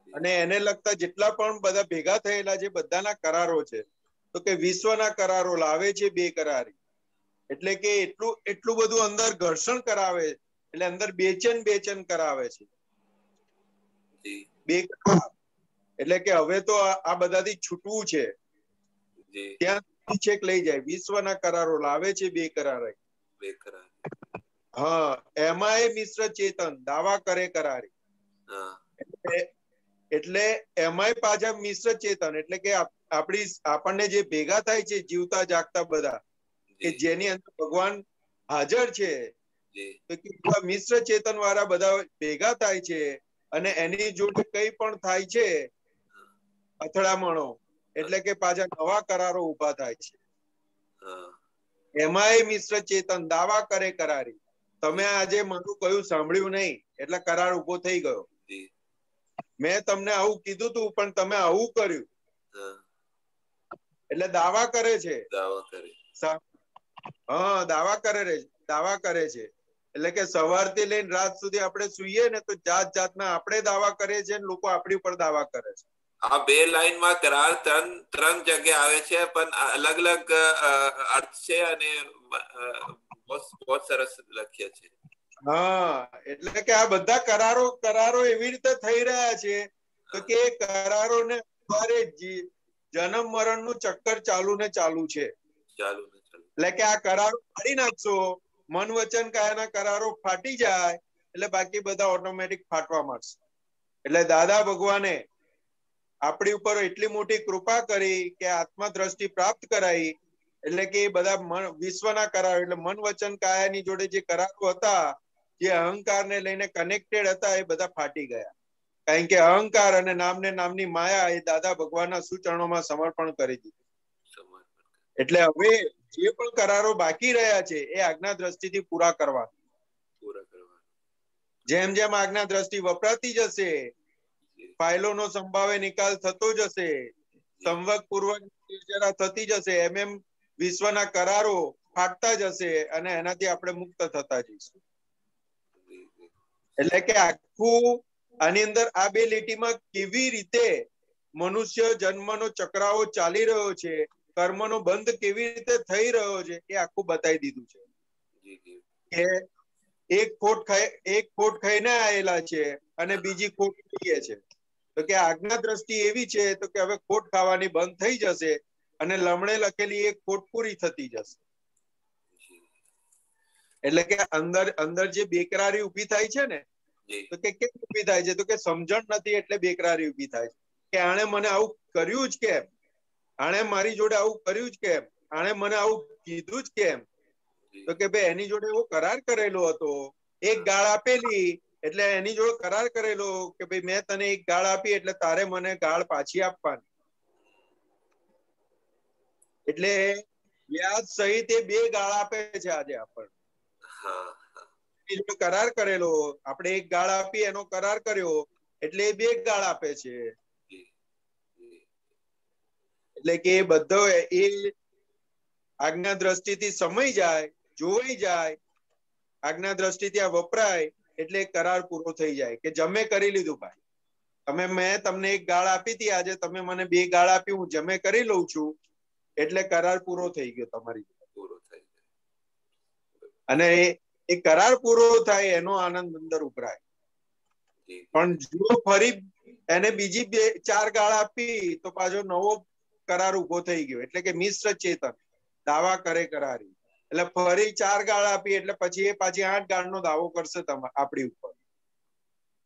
Speaker 3: અને એને લગતા જેટલા પણ બધા ભેગા થયેલા છે બધાના કરારો છે. તો કે વિશ્વના કરારો લાવે છે બેકરારી, એટલે કે એટલું બધું અંદર ઘર્ષણ કરાવે, એટલે અંદર બેચેન કરાવે છે. એટલે કે હવે તો આ બધાથી છૂટવું છે, ત્યાં છેક લઈ જાય. વિશ્વના કરારો લાવે છે બેકરારી. હા, એમાં મિશ્ર ચેતન દાવા કરે કરારી. એટલે એમાંય પાછા મિશ્ર ચેતન, એટલે કે આપણને જે ભેગા થાય છે જીવતા જાગતા બધા, કે જેની અંદર ભગવાન હાજર છે, તો મિશ્ર ચેતન વાળા બધા ભેગા થાય છે અને એની જોડે કઈ પણ થાય છે અથડામણો, એટલે કે પાછા નવા કરારો ઉભા થાય છે. એમાંય મિશ્ર ચેતન દાવા કરે કરારી. તમે આજે મારું કયું સાંભળ્યું નહીં એટલે કરાર ઉભો થઈ ગયો. મેં તમને આવું કીધું તું પણ તમે આવું કર્યું, એટલે દાવા કરે છે. હા, દાવા કરે છે. એટલે કે સવારથી લઈને રાત સુધી આપણે સુઈએ ને તો જાત જાતના આપણે દાવા કરીએ છીએ, લોકો આપણી ઉપર દાવા કરે છે.
Speaker 6: આ બે લાઈનમાં કરાર ત્રણ જગ્યાએ આવે છે, પણ અલગ અલગ અર્થ છે અને બહુ સરસ લખ્યા છે.
Speaker 3: હા, એટલે કે આ બધા કરારો એવી રીતે થઈ રહ્યા છે તો કે કરારોને જન્મ મરણ નું ચક્કર ચાલુ છે. એટલે કે આ કરારો ફાડી નાખશો, મન વચન કાયાના કરારો ફાટી જાય એટલે બાકી બધા ઓટોમેટિક ફાટવા માંડશે. એટલે દાદા ભગવાને આપણી ઉપર એટલી મોટી કૃપા કરી કે આત્મા દ્રષ્ટિ પ્રાપ્ત કરાઈ. એટલે કે એ બધા વિશ્વના કરારો, એટલે મન વચન કાયાની જોડે જે કરારો હતા, જે અહંકારને લઈને કનેક્ટેડ હતા, એ બધા ફાટી ગયા. કારણ કે અહંકાર અને નામની માયા એ દાદા ભગવાનના સુચરણોમાં સમર્પણ કરી દીધું. એટલે હવે જે પણ કરારો બાકી રહ્યા છે એ આજ્ઞા દ્રષ્ટિથી પૂરા કરવા. જેમ જેમ આજ્ઞા દ્રષ્ટિ વપરાતી જશે, ફાઇલોનો સંભાવે નિકાલ થતો જશે, સંવત પૂર્વક નિર્જરા થતી જશે, એમ વિશ્વના કરારો ફાટતા જશે અને એનાથી આપણે મુક્ત થતા જઈશું. એટલે કે આખું આની અંદર આ બે લીટીમાં કેવી રીતે મનુષ્ય જન્મનો ચક્રાવો ચાલી રહ્યો છે, કર્મનો બંધ કેવી રીતે થઈ રહ્યો છે, એ આખું બતાવી દીધું છે. કે એક ખોટ ખાઈને આવેલા છે અને બીજી ખોટ ખાઈએ છે. તો કે આજ્ઞા દ્રષ્ટિ એવી છે તો કે હવે ખોટ ખાવાની બંધ થઈ જશે અને લમણે લખેલી એક ખોટ પૂરી થતી જશે. એટલે કે અંદર જે બેકરારી ઉભી થાય છે ને, તો કે કેમ ઉભી થાય છે? તો કે સમજણ નથી એટલે બેકરારી ઉભી થાય છે. કે આણે મને આવું કર્યું જ કેમ? આણે મારી જોડે આવું કર્યું જ કેમ? આણે મને આવું કીધું જ કેમ? તો કે ભાઈ એની જોડે એવો કરાર કરેલો હતો, એક ગાળ આપેલી એટલે એની જોડે કરાર કરેલો કે ભાઈ મેં તને એક ગાળ આપી એટલે તારે મને ગાળ પાછી આપવાની. એટલે વ્યાજ સહિત એ બે ગાળ આપે છે આજે આપણને. કરાર કરેલો, આપણે એક ગાળ આપી એનો કરાર કર્યો એટલે એ બે ગાળ આપે છે. એટલે કે એ બધો એ આજ્ઞા દ્રષ્ટિથી સમય જાય, જોવાઈ જાય, આજ્ઞા દ્રષ્ટિથી આ વપરાય એટલે કરાર પૂરો થઈ જાય કે જમે કરી લીધું ભાઈ, મેં તમને એક ગાળ આપી હતી, આજે તમે મને 2 ગાળ આપી, હું જમે કરી લઉં છું એટલે કરાર પૂરો થઈ ગયો તમારી. અને એ કરાર પૂરો થાય એનો આનંદ અંદર ઉભરાય. પણ જો ફરી એને બીજી 4 ગાળ આપી તો પાછો નવો કરાર ઉભો થઈ ગયો, એટલે કે મિશ્ર ચેતન દાવા કરે કરારી. એટલે ફરી 4 ગાળ આપી એટલે પછી એ પાછી 8 ગાળનો દાવો કરશે આપણી ઉપર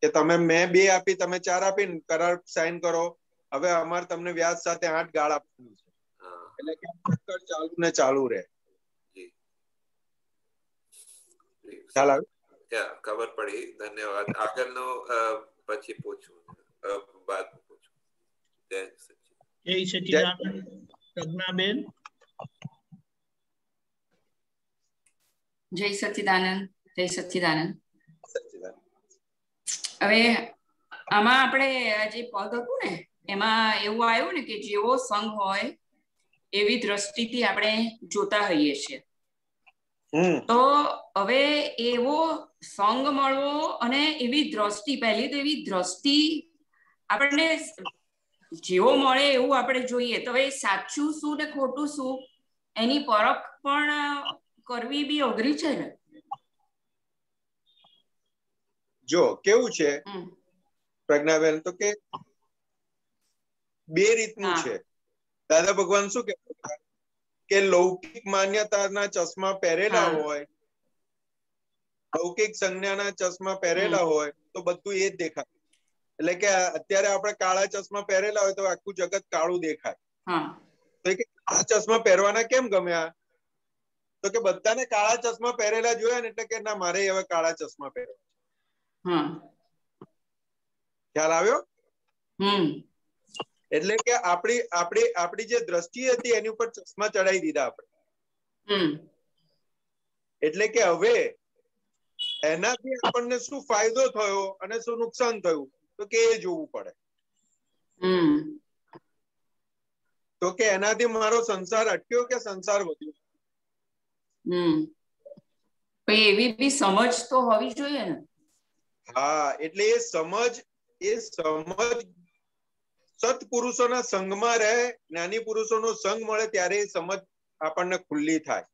Speaker 3: કે મેં 2 આપી, તમે 4 આપીને કરાર સાઈન કરો, હવે અમારે તમને વ્યાજ સાથે 8 ગાળ આપવાની છે. એટલે કે ચક્કર ચાલુ ને ચાલુ રહે. ખ્યાલ આવ્યો?
Speaker 6: ખબર પડી. ધન્યવાદ. આગળનો પછી પૂછું, બાદ પૂછું.
Speaker 1: જય સચ્ચિદાનંદ. પ્રજ્ઞાબેન.
Speaker 7: જય સચ્ચિદાનંદ. જય સચ્ચિદાનંદ. હવે આમાં આપણે જે પદ હતું ને એમાં એવું આવ્યું ને કે જેવો સંગ હોય એવી દ્રષ્ટિથી આપણે જોતા હોઈએ છીએ. તો હવે એવો સંગ મળવો અને એવી દ્રષ્ટિ, પહેલી તો એવી દ્રષ્ટિ આપણને જેવો મળે એવું આપણે જોઈએ તો હવે સાચું શું ને ખોટું શું એની પરખ પણ કરવી બી અઘરી છે ને.
Speaker 3: જો કેવું છે પ્રજ્ઞાબેન, તો કે 2 રીતનું છે. દાદા ભગવાન શું કે લૌકિક માન્યતાના ચશ્મા પહેરેલા હોય, લૌકિક સંજ્ઞાના ચશ્મા પહેરેલા હોય તો બધું એ જ દેખાય. એટલે કે અત્યારે આપણે કાળા ચશ્મા પહેરેલા હોય તો આખું જગત કાળું દેખાય. તો કે કાળા ચશ્મા પહેરવાના કેમ ગમ્યા? તો કે બધાને કાળા ચશ્મા પહેરેલા જોયા ને એટલે કે ના, મારે હવે કાળા ચશ્મા પહેરવા. ખ્યાલ આવ્યો? એટલે કે આપણી જે દ્રષ્ટિ હતી એની ઉપર ચશ્મા ચડાવી દીધા આપણે. એટલે કે હવે એનાથી આપણને શું ફાયદો થયો અને શું નુકસાન થયું તો કે એ જોવું પડે. તો કે એનાથી મારો સંસાર અટક્યો કે સંસાર વધ્યો?
Speaker 7: એવી બી સમજ તો હોવી જોઈએ ને.
Speaker 3: હા, એટલે એ સમજ સત્પુરુષોના સંગમાં રહે, જ્ઞાની પુરુષોનો સંગ મળે ત્યારે એ સમજ આપણને ખુલ્લી થાય.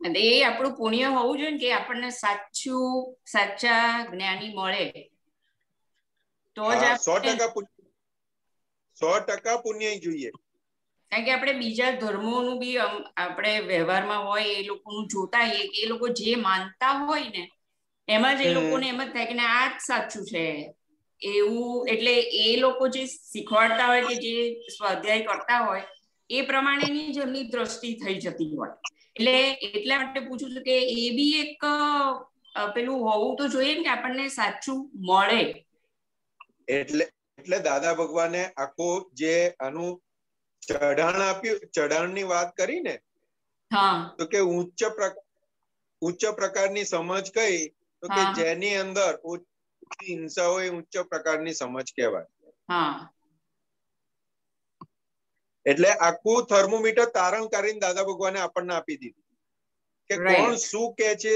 Speaker 7: અને એ આપણું પુણ્ય હોવું જોઈએ કે આપણને સાચા જ્ઞાની મળે તો જ
Speaker 3: 100% પુણ્ય જોઈએ.
Speaker 7: કારણ કે આપણે બીજા ધર્મોનું બી આપણે વ્યવહારમાં હોય એ લોકોનું જોતા એ લોકો જે માનતા હોય ને એમાં જ એ લોકોને એમ જ થાય કે આ જ સાચું છે એવું. એટલે એ લોકો જે શીખવાડતા હોય કે જે સ્વાધ્યાય કરતા હોય એ પ્રમાણેની જ એમની દ્રષ્ટિ થઈ જતી હોય. એટલે એટલા માટે પૂછું છું કે એ બી એક પેલું હોવું તો જોઈએ ને કે આપણને સાચું મળે.
Speaker 3: એટલે દાદા ભગવાને આખો જે આનું ચઢાણ આપ્યું, ચઢાણની વાત કરી ને, તો કે ઉચ્ચ પ્રકારની સમજ કઈ તો કે જેની અંદર ઓછી હિંસા હોય ઉચ્ચ પ્રકારની સમજ કહેવાય. એટલે આખું થર્મોમીટર તારણ કરીને દાદા ભગવાને આપણને આપી દીધું કે કોણ શું કે છે.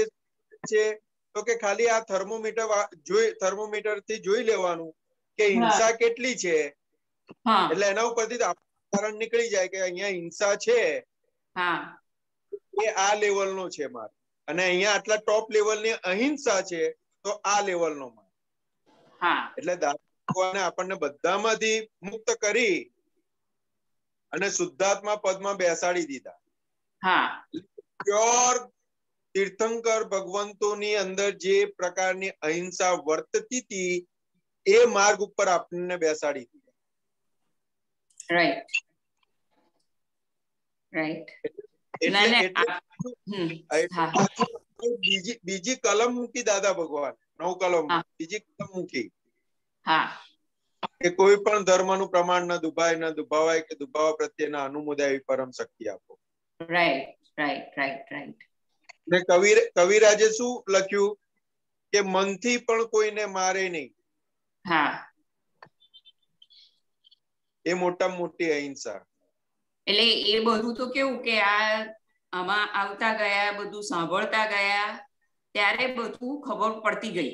Speaker 3: તો કે ખાલી આ થર્મોમીટર થી જોઈ લેવાનું કે હિંસા કેટલી છે. એટલે એના ઉપરથી તારણ નીકળી જાય કે અહીંયા હિંસા છે એ આ લેવલનો છે મારે, અને અહીંયા આટલા ટોપ લેવલની અહિંસા છે તો આ લેવલનો મારે. એટલે દાદા ભગવાને આપણને બધામાંથી મુક્ત કરી અને શુદ્ધાત્મા પદમાં બેસાડી દીધા. પ્યોર તીર્થંકર ભગવંતોની અંદર જે પ્રકારની અહિંસા વર્તતી હતી એ માર્ગ ઉપર આપણને બેસાડી દીધા. બીજી કલમ મૂકી દાદા ભગવાન, 9 કલમ, બીજી કલમ મૂકી કે કોઈ પણ ધર્મનું પ્રમાણ ન દુભાય ન દુભાવાય કે દુભાવા પ્રત્યેના અનુમોદાય પરમ શક્તિ આપો. ને કવિરાજે શું લખ્યું કે મનથી પણ કોઈને મારે નહીં. એ મોટામાં મોટી અહિંસા.
Speaker 7: એટલે એ બધું તો કેવું કે આમાં આવતા ગયા, બધું સાંભળતા ગયા ત્યારે બધું ખબર પડતી ગઈ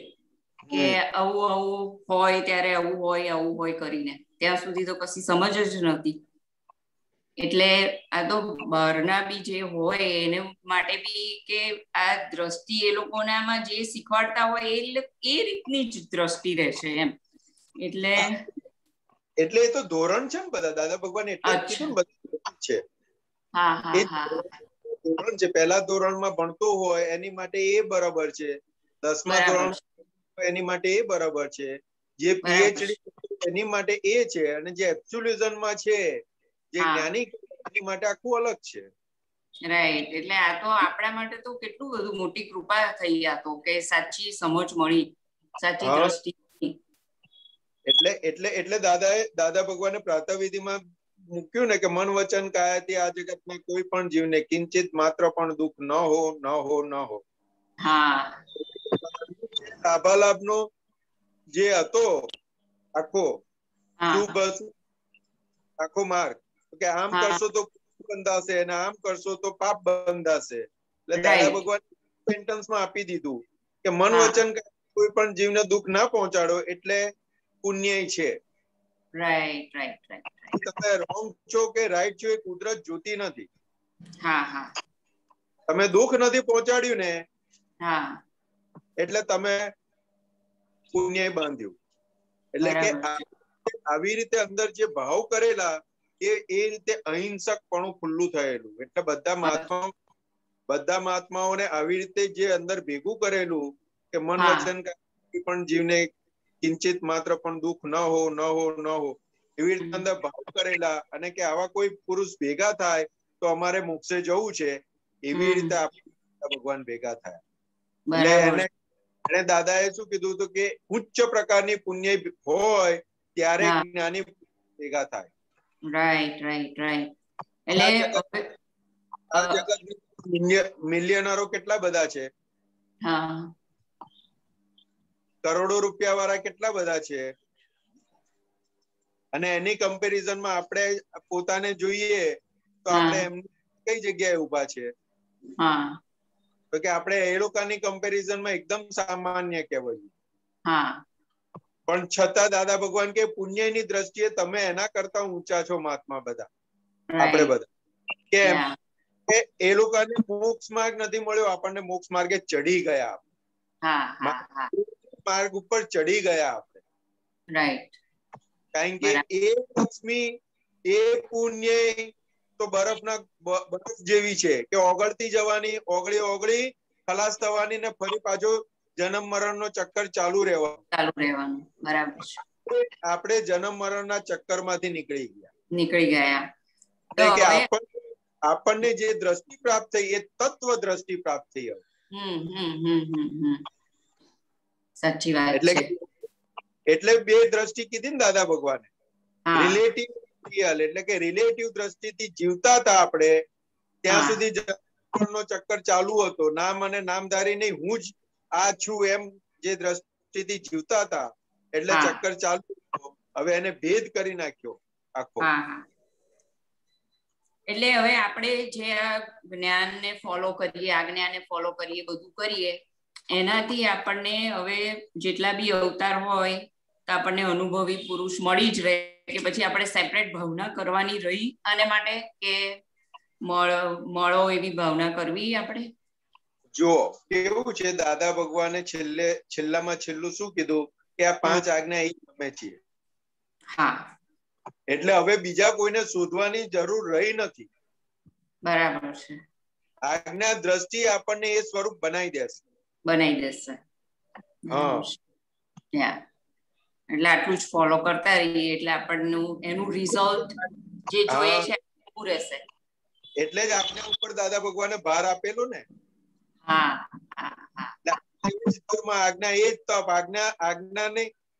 Speaker 7: કે આવું આવું હોય ત્યારે આવું હોય કરીને ત્યાં સુધી તો કશી સમજ જ નથી. એટલે આ તો બહારના બી જે હોય એને માટે બી કે આ દ્રષ્ટિ એ લોકોનામાં જે શીખવાડતા હોય એ રીતની જ દ્રષ્ટિ રહેશે એમ.
Speaker 3: એટલે એ તો ધોરણ છે ને બધા દાદા ભગવાન એટલે કીધું ને બધું છે. ધોરણ છે. પહેલા ધોરણમાં ભણતો હોય એની માટે એ બરાબર છે. 10મા ધોરણ એની માટે એ બરાબર છે. જે પીએચડી એની માટે એ છે. અને જે એબ્સોલ્યુશનમાં છે જે જ્ઞાની એની માટે આખું અલગ છે.
Speaker 7: રાઈટ. એટલે આ તો આપણા માટે તો કેટલું બધું મોટી કૃપા થઈ આ તો કે સાચી સમજ મળી, સાચી દ્રષ્ટિ.
Speaker 3: એટલે દાદા ભગવાને પ્રાતઃવિધિમાં મૂક્યું ને કે મન વચન કાયાથી આ જગતમાં કોઈ પણ જીવને કિંચિત માત્ર પણ દુઃખ ન હો. લાભાલાભનો જે હતો આખો માર્ગ કે આમ કરશો તો બંધાશે અને આમ કરશો તો પાપ બંધાશે. એટલે દાદા ભગવાન સેન્ટેન્સમાં આપી દીધું કે મન વચન કોઈ પણ જીવને દુઃખ ના પહોંચાડો એટલે પુણ્ય છે. તમે રોંગ છો કે રાઈટ છો એ કુદરત જોતી નથી. તમે દુઃખ નથી પહોંચાડ્યું ને એટલે તમે પુણ્ય બાંધ્યું. એટલે કે આવી રીતે અંદર જે ભાવ કરેલા એ રીતે અહિંસક પણ ખુલ્લું થયેલું. એટલે બધા મહાત્માઓને આવી રીતે જે અંદર ભેગું કરેલું કે મન વચન પણ જીવને કિંચિત માત્ર પણ દુઃખ ન હો એવી રીતે અંદર ભાવ કરેલા. અને કે આવા કોઈ પુરુષ ભેગા થાય તો અમારે મોક્ષે જવું છે એવી રીતે ભગવાન ભેગા થયા. એટલે એને દાદાએ શું કીધું હતું કે ઉચ્ચ પ્રકારની પુણ્ય હોય ત્યારે જ્ઞાની ભેગા થાય. આ જગતની મિલિયનરો કેટલા બધા છે, કરોડો રૂપિયા વાળા કેટલા બધા છે. અને એની કમ્પેરિઝનમાં આપણે પોતાને જોઈએ તો આપણે એમની કઈ જગ્યાએ ઉભા છે તો કે આપણે એ લોકોની કમ્પેરિઝનમાં એકદમ સામાન્ય કહેવાય. પણ છતાં દાદા ભગવાન કે પુણ્યની દ્રષ્ટિએ તમે એના કરતા ઊંચા છો મહાત્મા બધા, આપણે બધા. કેમ કે એ લોકોને મોક્ષ માર્ગ નથી મળ્યો, આપણને મોક્ષ માર્ગે ચડી ગયા, માર્ગ ઉપર ચડી ગયા આપણે. કારણ કે એ લક્ષ્મી એ પુણ્ય તો બરફ જેવી છે કે ઓગળતી જવાની, ઓગળી ખલાસ થવાની ને ફરી પાછો જન્મ મરણ નો ચક્કર ચાલુ રહેવાનું.
Speaker 7: બરાબર.
Speaker 3: આપણે જન્મ મરણ ના ચક્કર માંથી
Speaker 7: નીકળી ગયા.
Speaker 3: કે આપણને જે દ્રષ્ટિ પ્રાપ્ત થઈ એ તત્વ દ્રષ્ટિ પ્રાપ્ત થઈ.
Speaker 7: સાચી વાત છે.
Speaker 3: એટલે બે દ્રષ્ટિ કીધી ને દાદા ભગવાને, રિલેટિવ રિયલ, એટલે કે રિલેટિવ દ્રષ્ટિથી જીવતા હતા આપણે ત્યાં સુધી નો ચક્કર ચાલુ હતો. નામ અને નામધારી નહીં, હું જ આ છું એમ જે દ્રષ્ટિથી જીવતા હતા એટલે ચક્કર ચાલુ હતો. હવે એને ભેદ કરી નાખ્યો આખો.
Speaker 7: એટલે હવે આપણે જે આ જ્ઞાનને ફોલો કરીએ, આજ્ઞાને ફોલો કરીએ, બધું કરીએ, એનાથી આપણને હવે જેટલા બી અવતાર હોય તો આપણને અનુભવી પુરુષ મળી જ રહે કે પછી આપણે સેપરેટ ભાવના કરવાની રહી આને માટે કે મળો એવી ભાવના કરવી આપણે.
Speaker 3: જો કેવું છે, દાદા ભગવાને છેલ્લામાં છેલ્લું શું કીધું કે આ 5 આજ્ઞા એ અમે છીએ. એટલે હવે બીજા કોઈને શોધવાની જરૂર રહી નથી.
Speaker 7: બરાબર છે.
Speaker 3: આજ્ઞા દ્રષ્ટિ આપણને એ સ્વરૂપ બનાવી દેશે.
Speaker 7: એટલે આટલું જ ફોલો કરતા રહીએ એટલે આપણનું એનું રિઝલ્ટ જે જોઈએ છે પૂરું રહેશે.
Speaker 3: એટલે જ આપણે ઉપર દાદા ભગવાને ભાર આપેલો ને. આજ્ઞા એ જ તપ,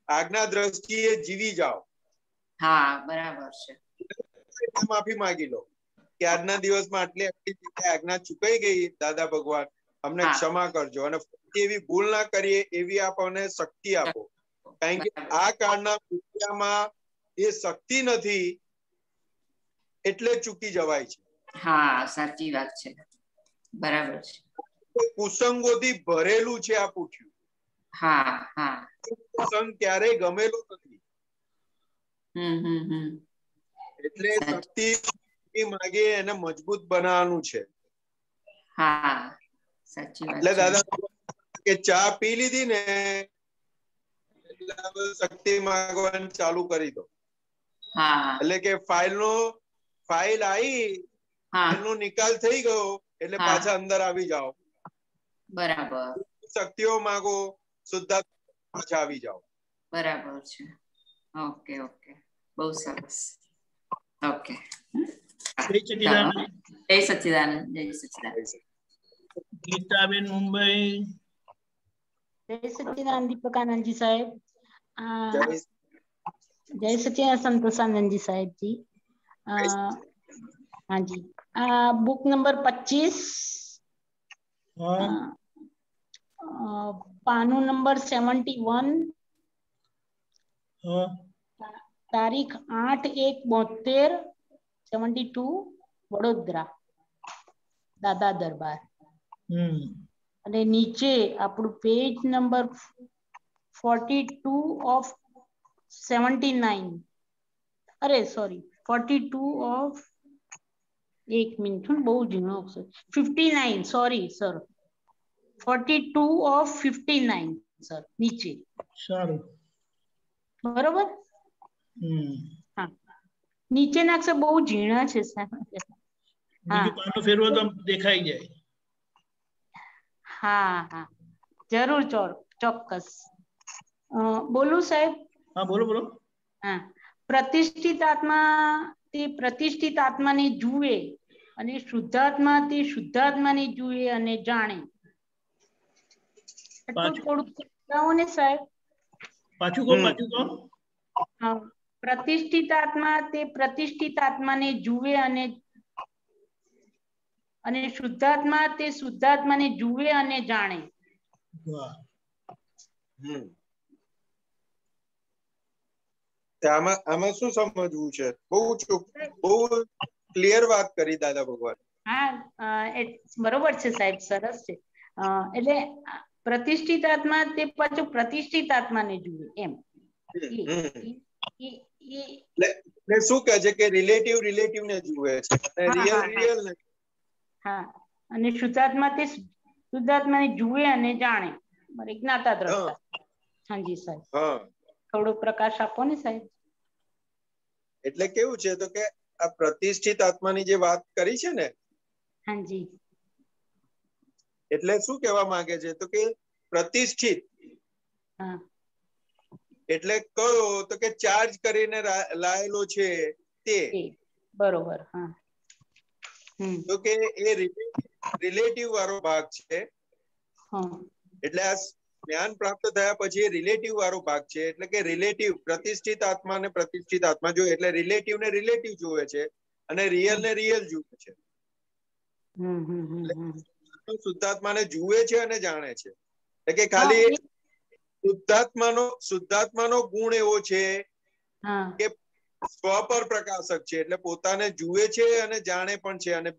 Speaker 3: આજ્ઞા દ્રષ્ટિએ જીવી જાઓ.
Speaker 7: બરાબર છે.
Speaker 3: માફી માંગી લો કે આજના દિવસમાં આટલી આજ્ઞા ચૂકાઈ ગઈ, દાદા ભગવાન અમને ક્ષમા કરજો અને એવી ભૂલ ના કરીએ એવી આપણને શક્તિ આપો. કારણ કે આ કાળના વિદ્યામાં એ શક્તિ નથી એટલે ચૂકી જવાય છે.
Speaker 7: સાચી વાત છે. બરાબર છે.
Speaker 3: કુસંગોથી ભરેલું છે આ પૂઠ્યું. સંગ ક્યારેય ગમેલો નથી. એટલે શક્તિ માગે એને મજબૂત બનાવવાનું છે.
Speaker 7: હા સાચી વાત.
Speaker 3: એટલે દાદા કે ચા પી લીધી ને એટલે શક્તિ માંગવાનું ચાલુ કરી દો. એટલે કે ફાઇલ આવી, ફાઇલ નો નિકાલ થઈ ગયો એટલે પાછા અંદર આવી જાઓ.
Speaker 7: બરાબર.
Speaker 3: શક્તિઓ માંગો, શુદ્ધાત્મા પાછા આવી જાઓ.
Speaker 7: બરાબર છે. ઓકે ઓકે, બહુ સરસ. ઓકે, જય સચ્ચિદાનંદ. જય સચ્ચિદાનંદ. જય સચ્ચિદાનંદ.
Speaker 1: ગીતાબેન મુંબઈ.
Speaker 8: જય સચ્ચિદાનંદ દીપકાનંદજી સાહેબ. જય સચ્ચિદાનંદ સંતોષાનંદજી સાહેબ જી. हाँ जी, बुक नंबर 25, पानो नंबर 71, तारीख 8/1/72, 72, વડોદરા, દાદા દરબાર. અને નીચે આપણું પેજ નંબર 42 of 79. અરે સોરી, 42 of, એક મિનિટ, બહુ ઝીણો અક્ષર, 59, સોરી સર, 42 of 59 સર, નીચે.
Speaker 1: સારું,
Speaker 8: બરોબર. હા, નીચેના અક્ષર બહુ ઝીણા છે સાહેબ.
Speaker 1: બીજું પાનું ફેરવો તો દેખાઈ જાય.
Speaker 8: હા હા, જરૂર ચોક્કસ. બોલું સાહેબ?
Speaker 1: હા બોલો બોલો.
Speaker 8: હા, પ્રતિષ્ઠિત આત્મા તે પ્રતિષ્ઠિત આત્માને જુએ અને શુદ્ધાત્મા તે શુદ્ધાત્માને જુએ અને જાણે. થોડુંક કહો ને સાહેબ.
Speaker 1: પાછું કહો.
Speaker 8: હા, પ્રતિષ્ઠિત આત્મા તે પ્રતિષ્ઠિત આત્માને જુએ અને શુદ્ધાત્મા તે શુદ્ધાત્માને જુએ અને જાણે.
Speaker 3: આમાં શું સમજવું છે? બહુ ક્લિયર વાત કરી દાદા ભગવાન.
Speaker 8: હા, બરોબર છે સાહેબ, સરસ છે. એટલે પ્રતિષ્ઠિત આત્મા તે પાછું પ્રતિષ્ઠિત આત્માને જુએ એમ.
Speaker 3: શું કહે છે કે રિલેટિવ ને જુએ છે, રિયલ ને.
Speaker 8: હા, અને શુદ્ધાત્મા તે શુદ્ધાત્માને જુએ અને જાણે. જ્ઞાતા દ્રષ્ટા. હાજી સાહેબ, થોડો પ્રકાશ આપો ને સાહેબ.
Speaker 3: એટલે કેવું છે તો કે આ પ્રતિષ્ઠિત આત્માની જે વાત કરી છે ને,
Speaker 8: હાજી,
Speaker 3: એટલે શું કહેવા માંગે છે તો કે પ્રતિષ્ઠિત એટલે કયો તો કે ચાર્જ કરીને લાયેલો છે તે.
Speaker 8: બરોબર. હા,
Speaker 3: તો કે એ રિલેટિવ વાળો ભાગ છે. એટલે આ જ્ઞાન પ્રાપ્ત થયા પછી રિલેટિવ વાળો ભાગ છે. એટલે કે રિલેટિવ પ્રતિષ્ઠિત આત્મા ને પ્રતિષ્ઠિત આત્મા જોઈએ એટલે રિલેટિવ ને રિલેટિવ જુએ છે અને રિયલ ને રિયલ જુએ છે. શુદ્ધાત્માને જુએ છે અને જાણે છે. એટલે કે ખાલી શુદ્ધાત્માનો ગુણ એવો છે કે સ્વ પર પ્રકાશક છે. એટલે પોતાને જુએ છે અને જાણે પણ છે અને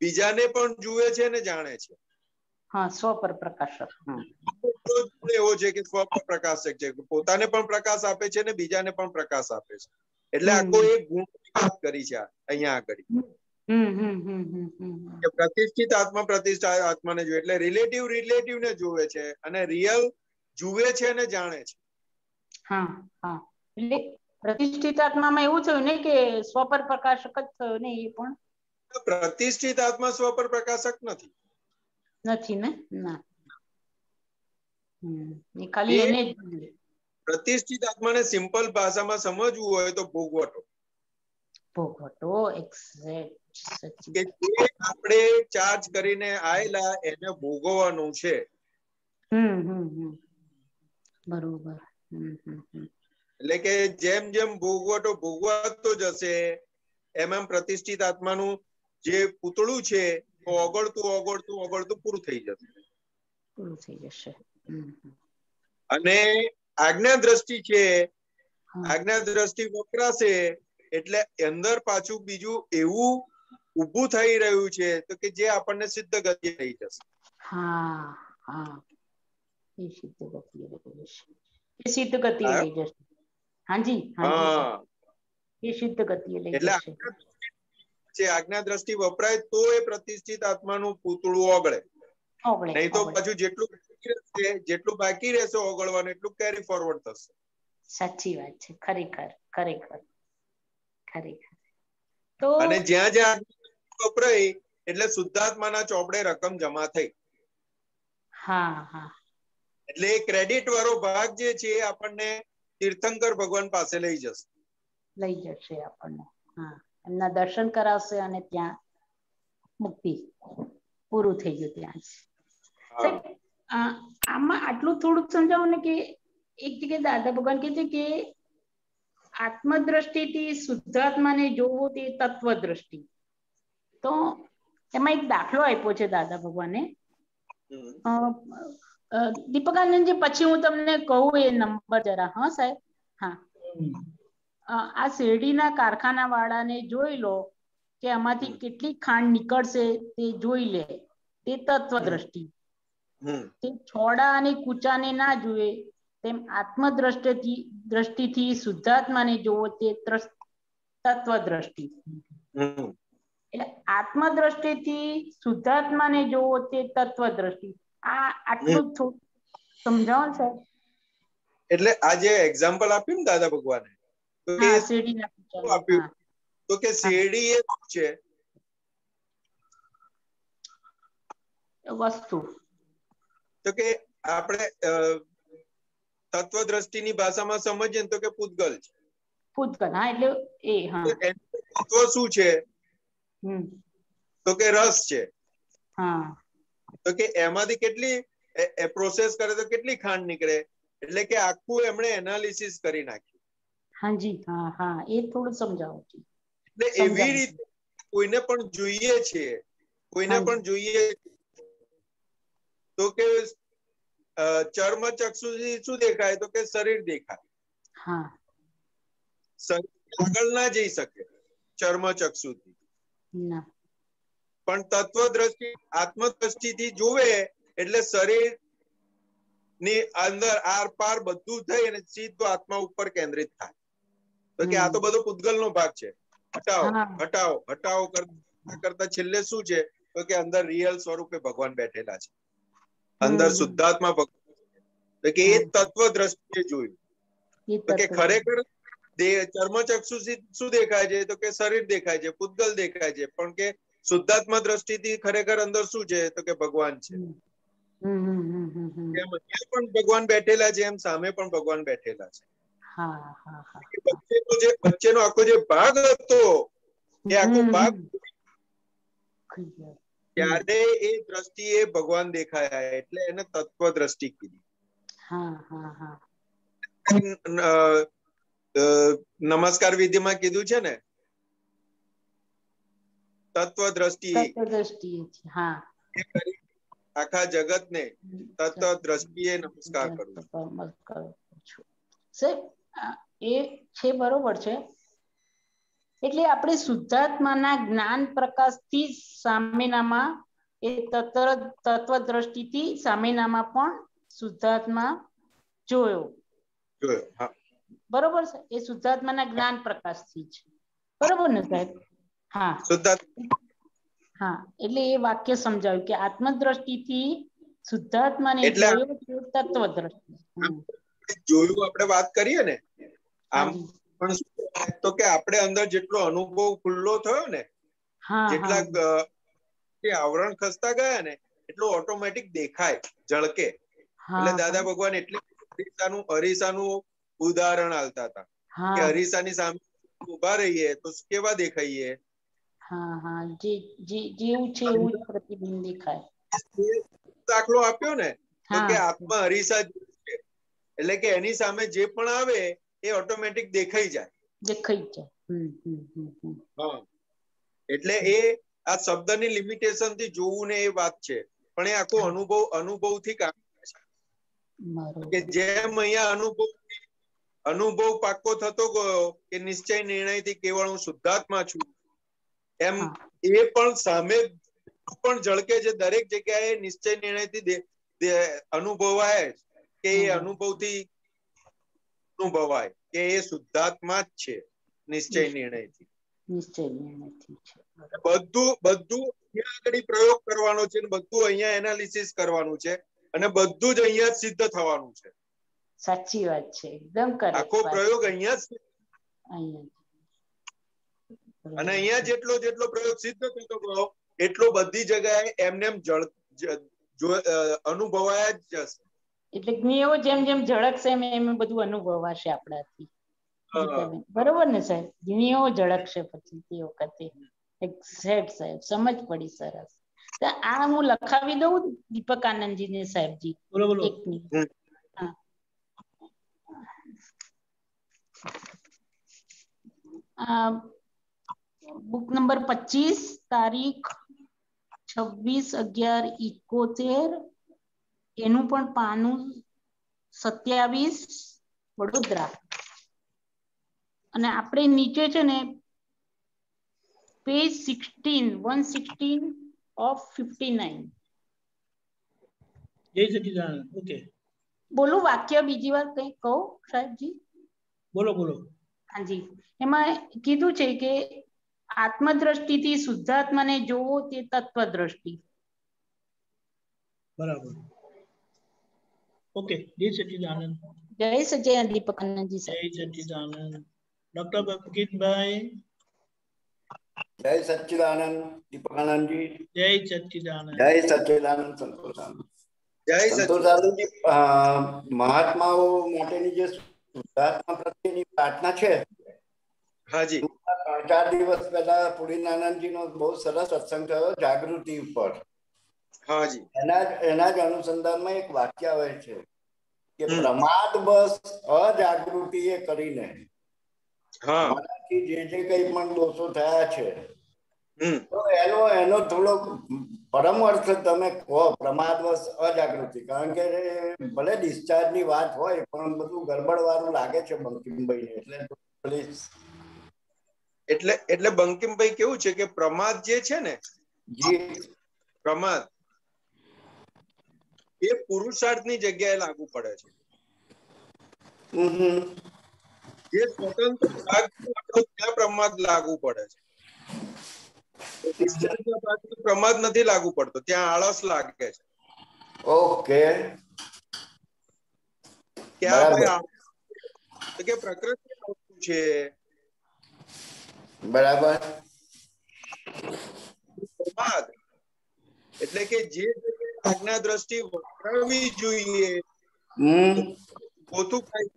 Speaker 3: બીજાને પણ જુએ છે અને જાણે છે.
Speaker 8: હા, સ્વ પર પ્રકાશક.
Speaker 3: એવો છે કે સ્વ પર પ્રકાશક છે, પોતાને પણ પ્રકાશ આપે છે અને બીજાને પણ પ્રકાશ આપે છે. એટલે આખો એક ગુણ કરી છે અહીંયા આગળ. પ્રતિષ્ઠિત આત્માને જુએ એટલે રિલેટિવ ને જુએ છે અને રિયલ જુએ છે અને જાણે છે.
Speaker 8: હા હા, એટલે પ્રતિષ્ઠિત આત્મામાં એવું થયું ને કે સ્વ પર પ્રકાશક જ થયો ને. એ પણ
Speaker 3: પ્રતિષ્ઠિત આત્મા સ્વ પર પ્રકાશક નથી
Speaker 8: ને. ના, ખાલી એને
Speaker 3: પ્રતિષ્ઠિત આત્માને સિમ્પલ ભાષામાં સમજવું હોય તો ભોગવટો.
Speaker 8: એક્ઝેક્ટ
Speaker 3: કે જે આપણે ચાર્જ કરીને આયેલા એને ભોગવવાનું છે.
Speaker 8: બરોબર.
Speaker 3: એટલે કે જેમ જેમ ભોગવતો જશે એમ પ્રતિષ્ઠિત આત્માનું જે પૂતળું છે ઓગળતું પૂરું થઈ
Speaker 8: જશે.
Speaker 3: અને આજ્ઞા દ્રષ્ટિ છે, આજ્ઞા દ્રષ્ટિ વપરાશે એટલે અંદર પાછું બીજું એવું ઊભું થઈ રહ્યું છે તો કે જે આપણને સિદ્ધ ગતિ થઈ જશે.
Speaker 8: હા હા, એ સિદ્ધ ગતિ. એ સિદ્ધ ગતિએ લઈ જશે. હાજી હાજી, એ સિદ્ધ ગતિએ લઈ જશે.
Speaker 3: જે આજ્ઞા દ્રષ્ટિ વપરાય તો એ પ્રતિષ્ઠિત આત્માનું પૂતળું ઓગળે, નહીં તો પાછું જેટલું બાકી રહેશે ઓગળવાનું એટલું કેરી ફોરવર્ડ થશે.
Speaker 8: સાચી વાત છે, ખરેખર ખરેખર ખરેખર. તો
Speaker 3: અને જ્યાં જ્યાં વપરાય એટલે શુદ્ધાત્માના ચોપડે રકમ જમા થઈ.
Speaker 8: હા હા,
Speaker 3: એટલે એ ક્રેડિટ વાળો ભાગ જે છે એ આપણને તીર્થંકર ભગવાન પાસે લઈ
Speaker 8: જશે આપણને. હા, એમના દર્શન કરાવશે અને ત્યાં મુક્તિ પૂરું થઈ ગયું ત્યાં જ. આમાં આટલું થોડુંક સમજાવો ને કે એક જગ્યાએ દાદા ભગવાન કહે છે કે આત્મદ્રષ્ટિથી શુદ્ધાત્માને જોવું તે તત્વ દ્રષ્ટિ. તો એમાં એક દાખલો આપ્યો છે દાદા ભગવાને. દીપકાનંદજી, પછી હું તમને કહું એ નંબર જરા. હા સાહેબ. હા, આ શેરડીના કારખાના વાળાને જોઈ લો કે આમાંથી કેટલી ખાંડ નીકળશે તે જોઈ લે, તે તત્વ દ્રષ્ટિ. તે છોડા અને કૂચાને ના જુએ તેમ દ્રષ્ટિથી શુદ્ધાત્માને જોવો તે તત્વ દ્રષ્ટિ. એટલે આત્મદ્રષ્ટિથી શુદ્ધાત્માને જોવો તે તત્વ દ્રષ્ટિ. આ આટલું થોડું સમજાવો સર.
Speaker 3: એટલે આ જે એક્ઝામ્પલ આપ્યું ને દાદા ભગવાને, તો કે શેરડી એ છે
Speaker 8: વસ્તુ,
Speaker 3: તો કે આપણે તત્વદ્રષ્ટિની ભાષામાં સમજીએ તો કે પૂતગલ છે.
Speaker 8: પૂતગલ, હા, એટલે એ હા.
Speaker 3: તત્વ શું છે? તો કે રસ છે.
Speaker 8: હા,
Speaker 3: તો કે એમાંથી કેટલી પ્રોસેસ કરે તો કેટલી ખાંડ નીકળે, એટલે કે આખું એમણે એનાલિસિસ કરી નાખ્યું.
Speaker 8: હાજી, હા હા, એ થોડું સમજાવો.
Speaker 3: એટલે એવી રીતે કોઈને પણ જોઈએ છે, કોઈને પણ જોઈએ તો કે ચર્મ ચક્ષુથી શું દેખાય? તો કે શરીર દેખાય.
Speaker 8: હા,
Speaker 3: શરીર આગળ ના જઈ શકે ચર્મ ચક્ષુથી, પણ તત્વ દ્રષ્ટિ આત્મદ્રષ્ટિથી જોવે એટલે શરીર ની અંદર આર પાર બધું થઈ અને સીધું આત્મા ઉપર કેન્દ્રિત થાય. તો કે આ તો બધો પૂતગલનો ભાગ છે. હટાવો કરતા છેલ્લે શું છે? તો કે અંદર રિયલ સ્વરૂપે ભગવાન બેઠેલા છે, અંદર શુદ્ધાત્મા ભગવાન. તો કે એ તત્વ દ્રષ્ટિએ જોયું. તો કે ખરેખર ચર્મચક્ષુથી શું દેખાય છે? તો કે શરીર દેખાય છે, પૂતગલ દેખાય છે, પણ કે શુદ્ધાત્મા દ્રષ્ટિથી ખરેખર અંદર શું છે? તો કે ભગવાન છે. પણ ભગવાન બેઠેલા છે, એમ સામે પણ ભગવાન બેઠેલા છે. વચ્ચેનો આખો જે ભાગ હતો એ આખો ભાગ ત્યારે એ દ્રષ્ટિએ ભગવાન દેખાયા એટલે એને તત્વ દ્રષ્ટિ કીધી. નમસ્કાર વિધિમાં કીધું છે ને, તત્વ દ્રષ્ટિ. આખા જગતને તત્વ દ્રષ્ટિએ નમસ્કાર કરવું.
Speaker 8: એ છે, બરોબર છે. એટલે આપણે શુદ્ધાત્માના જ્ઞાન પ્રકાશથી સામેનામાં એ તત્વ દ્રષ્ટિથી સામેનામાં પણ શુદ્ધાત્મા જોયો. બરોબર છે, એ શુદ્ધાત્માના જ્ઞાન પ્રકાશથી છે. બરોબર ને સાહેબ? હા, હા. એટલે એ વાક્ય સમજાવ્યું કે આત્મદ્રષ્ટિથી શુદ્ધાત્માને જોયો તત્વ દ્રષ્ટિ.
Speaker 3: જોયું આપણે વાત કરીએ ને, આમ પણ તો કે આપણે અંદર જેટલો અનુભવ ખુલ્લો થયો ને, જેટલા આવરણ ખસતા ગયા ને, એટલું ઓટોમેટિક દેખાય, ઝળકે. એટલે દાદા ભગવાન એટલે અરીસાનું ઉદાહરણ આલતા હતા કે અરીસાની સામે ઉભા રહીએ તો કેવા દેખાઈએ?
Speaker 8: જેવું છે એવું જ પ્રતિબિંબ દેખાય.
Speaker 3: દાખલો આપ્યો ને, તો કે આત્મા અરીસા છે, એટલે કે એની સામે જે પણ આવે એ ઓટોમેટિક દેખાઈ જાય. એટલે એ આ શબ્દની લિમિટેશન થી જોવું ને એ વાત છે, પણ એ આખો અનુભવથી કામ કે જેમ અહીંયા અનુભવ પાક્કો થતો ગયો કે નિશ્ચય નિર્ણયથી કેવળ હું શુદ્ધાત્મા છું, એમ એ પણ સામે પણ ઝળકે છે. દરેક જગ્યાએ નિશ્ચય નિર્ણયથી અનુભવાય કે એ અનુભવથી અનુભવાય કે એ શુદ્ધાત્મા જ છે નિશ્ચય નિર્ણયથી. બધું આગળ પ્રયોગ કરવાનો છે, બધું અહીંયા એનાલિસિસ કરવાનું છે, અને બધું જ અહીંયા સિદ્ધ થવાનું છે.
Speaker 8: સાચી વાત છે, એકદમ કરેક્ટ.
Speaker 3: આખો પ્રયોગ અહીંયા જ, અને અહીંયા જેટલો પ્રયોગ સિદ્ધ થતો ગયો એટલો બધી જગ્યાએ એમને અનુભવાય જ જશે.
Speaker 8: એટલે જ્ઞેયો જેમ જેમ ઝળકશે એમ બધું અનુભવાશે આપણાથી. બરોબર ને સાહેબ? જ્ઞેયો ઝળકશે પછી તે વખતે. એક્ઝેક્ટ સાહેબ, સમજ પડી. સરસ. આ હું લખાવી દઉં દીપક આનંદજી ને સાહેબજી. એક મિનિટ. બુક નંબર 25, તારીખ 26/11/71, એનું પણ પાનું 27, વડોદરા. અને આપણે નીચે છે ને પેજ 116 of 59.
Speaker 1: જય સચિદાનંદ. ઓકે,
Speaker 8: બોલો વાક્ય બીજી વાર કઈ કહો સાહેબજી.
Speaker 1: બોલો.
Speaker 8: હાજી, એમાં કીધું છે કે આત્મદ્રષ્ટિથી શુદ્ધાત્માને જોવો તે તત્વદ્રષ્ટિ.
Speaker 1: બરાબર. ઓકે, જય સચિદાનંદ.
Speaker 8: જય સચિદાનંદ દીપક આનંદજી સાહેબ.
Speaker 1: જય સચિદાનંદ. ડોક્ટર બકીતભાઈ.
Speaker 2: જય સચ્ચિદાનંદ દીપક આનંદજી.
Speaker 1: જય સચિદાનંદ.
Speaker 2: જય સચ્ચિદાનંદ સંતોષાનંદ.
Speaker 3: જય
Speaker 2: સંતોષાનંદજી, મહાત્માઓ માટેની જે શુદ્ધાત્મા પ્રત્યેની પ્રાર્થના છે,
Speaker 3: હાજી,
Speaker 2: 3-4 દિવસ પહેલા પુરીનાનંદજીનો બહુ સરસ સત્સંગ થયો જાગૃતિ ઉપર.
Speaker 3: હાજી,
Speaker 2: એના જ અનુસંધાનમાં એક વાક્ય આવે છે કે પ્રમાદ બસ અજાગૃતિએ કરીને મારાથી જે જે કઈ પણ દોષો થયા છે, તો એનો થોડો પરમ અર્થ તમે કહો, પ્રમાદવશ અજાગૃતિ. કારણ કે ભલે ડિસ્ચાર્જ ની વાત હોય પણ બધું ગરબડ વાળું લાગે છે બંકિમભાઈ.
Speaker 3: એટલે બંકિમભાઈ કેવું છે કે પ્રમાદ જે છે ને, પ્રમાદ એ પુરુષાર્થની જગ્યાએ લાગુ પડે છે. જે સ્વતંત્ર ભાગ ત્યાં પ્રમાદ લાગુ પડે છે. પ્રમાદ નથી લાગુ પડતો, ત્યાં આળસ લાગે છે.
Speaker 2: ઓકે,
Speaker 3: કે પ્રકૃતિ છે.
Speaker 2: બરાબર.
Speaker 3: પ્રમાદ એટલે કે જે આજ્ઞા દ્રષ્ટિ વપરાવી જોઈએ ગોથું ખાય.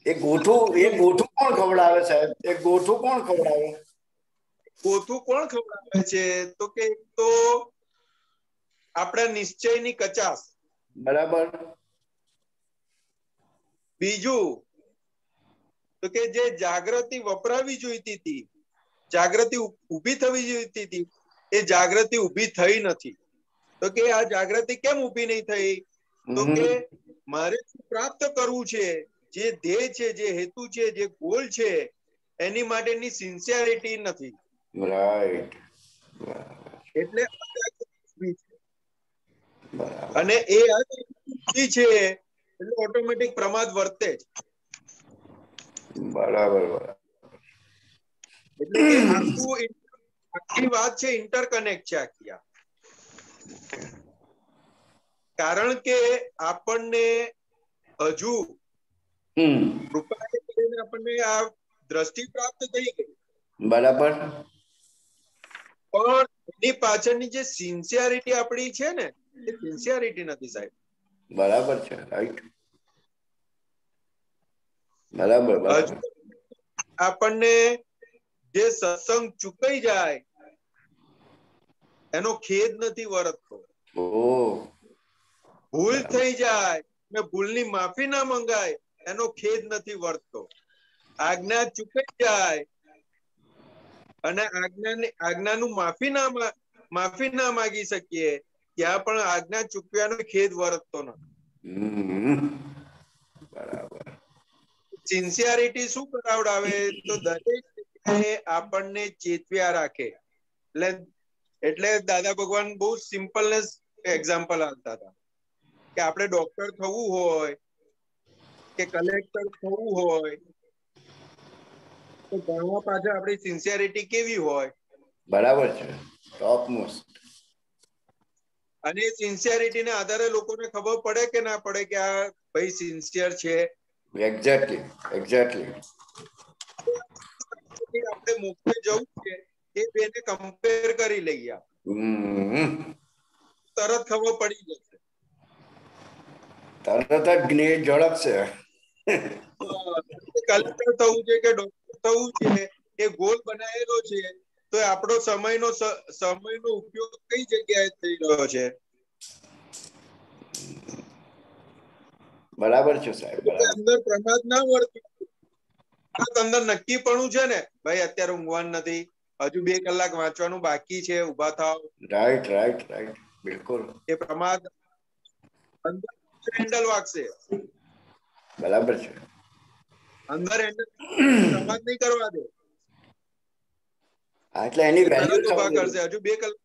Speaker 2: એ ગોઠું કોણ ખવડાવે સાહેબ? એ ગોઠું કોણ ખવડાવે?
Speaker 3: ગોથું કોણ ખવડાવે છે? તો કે તો આપણા નિશ્ચયની કચાસ.
Speaker 2: બરાબર.
Speaker 3: બીજું તો કે જે જાગૃતિ વપરાવી જોઈતી હતી, જાગૃતિ ઉભી થવી જોઈતી હતી, એ જાગૃતિ ઉભી થઈ નથી. તો કે આ જાગૃતિ કેમ ઉભી નહીં થઈ? તો કે મારે પ્રાપ્ત કરવું છે, જે ધ્યેય છે, જે હેતુ છે, જે ગોલ છે, એની માટેની સિન્સિયરિટી નથી.
Speaker 2: રાઈટ.
Speaker 3: એટલે અને એ છે એટલે ઓટોમેટિક પ્રમાદ વર્તે જ.
Speaker 2: બરાબર.
Speaker 3: એટલે કે આખી વાત છે ઇન્ટરકનેક્ટ છે આખી. કારણ કે આપણને હજુ કૃપા કરીને આપણને આ દ્રષ્ટિ પ્રાપ્ત થઈ ગઈ.
Speaker 2: બરાબર.
Speaker 3: પણ એની પાછળની જે સિન્સિયરિટી આપણી છે ને, એ સિન્સિયરિટી નથી સાહેબ.
Speaker 2: બરાબર છે. રાઈટ. બરાબર.
Speaker 3: આપણને જે સત્સંગ ચૂકાઈ જાય એનો ખેદ નથી વર્તતો. ભૂલ થઈ જાય ને ભૂલની માફી ના મંગાય એનો ખેદ નથી વર્તતો. આજ્ઞા ચૂકાઈ જાય અને આજ્ઞાનું માફી ના માગી શકીએ ત્યાં પણ આજ્ઞા ચૂકવ્યાનો ખેદ વર્તતો નથી.
Speaker 2: બરાબર.
Speaker 3: સિન્સિયરિટી શું કરાવડાવે? તો દરેક જગ્યાએ આપણને ચેતવ્યા રાખે. એટલે દાદા ભગવાન બહુ સિમ્પલ એક્ઝામ્પલ આપતા હતા કે આપણે ડોક્ટર થવું હોય કે કલેક્ટર થવું હોય તો ભણવા પાછળ આપણી સિન્સિયરિટી કેવી હોય?
Speaker 2: બરાબર છે, ટોપ મોસ્ટ.
Speaker 3: અને સિન્સિયરિટી ને આધારે લોકોને ખબર પડે કે ના પડે કે આ ભાઈ સિન્સિયર છે.
Speaker 2: એક્ઝેક્ટલી
Speaker 3: આપણે મોકલે જવું છે એ બેને કમ્પેર કરી લઈએ, તરત ખબર પડી જશે,
Speaker 2: તરત જ જ્ઞેય ઝડપશે.
Speaker 3: કલેક્ટર થવું છે કે ડોક્ટર થવું છે એ ગોલ બનાવેલો છે તો આપણો સમયનો ઉપયોગ કઈ જગ્યાએ થઈ રહ્યો છે?
Speaker 2: બરાબર છે સાહેબ.
Speaker 3: અંદર પ્રમાદ ના વર્તી, અંદર નક્કીપણું છે ને ભાઈ અત્યારે ઊંઘવાનું નથી, હજુ 2 કલાક વાંચવાનું બાકી છે, ઉભા થાવ.
Speaker 2: રાઈટ બિલકુલ.
Speaker 3: એ પ્રમાદ અંદર હેન્ડલ વાગશે.
Speaker 2: બરાબર છે.
Speaker 3: અંદર પ્રમાદ નહીં કરવા દે.
Speaker 2: એટલે એની વેલ્યુ
Speaker 3: કરશે. હજુ 2 કલાક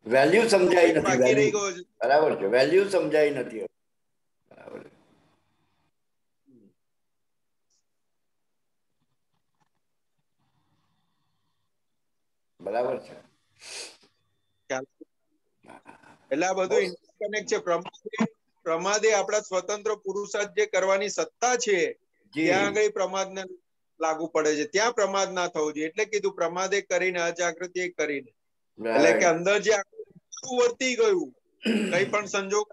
Speaker 2: વેલ્યુ સમજાઈ નથી.
Speaker 3: બાકી રહી ગયો છે.
Speaker 2: બરાબર છે, વેલ્યુ સમજાઈ નથી. બરાબર છે.
Speaker 3: એટલે આ બધું ઇન્ટરકનેક્ટ છે. પ્રમાદે આપણા સ્વતંત્ર પુરુષાર્થ જે કરવાની સત્તા છે ત્યાં આગળ પ્રમાદને લાગુ પડે છે, ત્યાં પ્રમાદ ના થવું જોઈએ. એટલે કીધું પ્રમાદે કરીને, અજાગૃતિ કરીને. એટલે કે અંદર જે વર્તી ગયું, કઈ પણ સંજોગ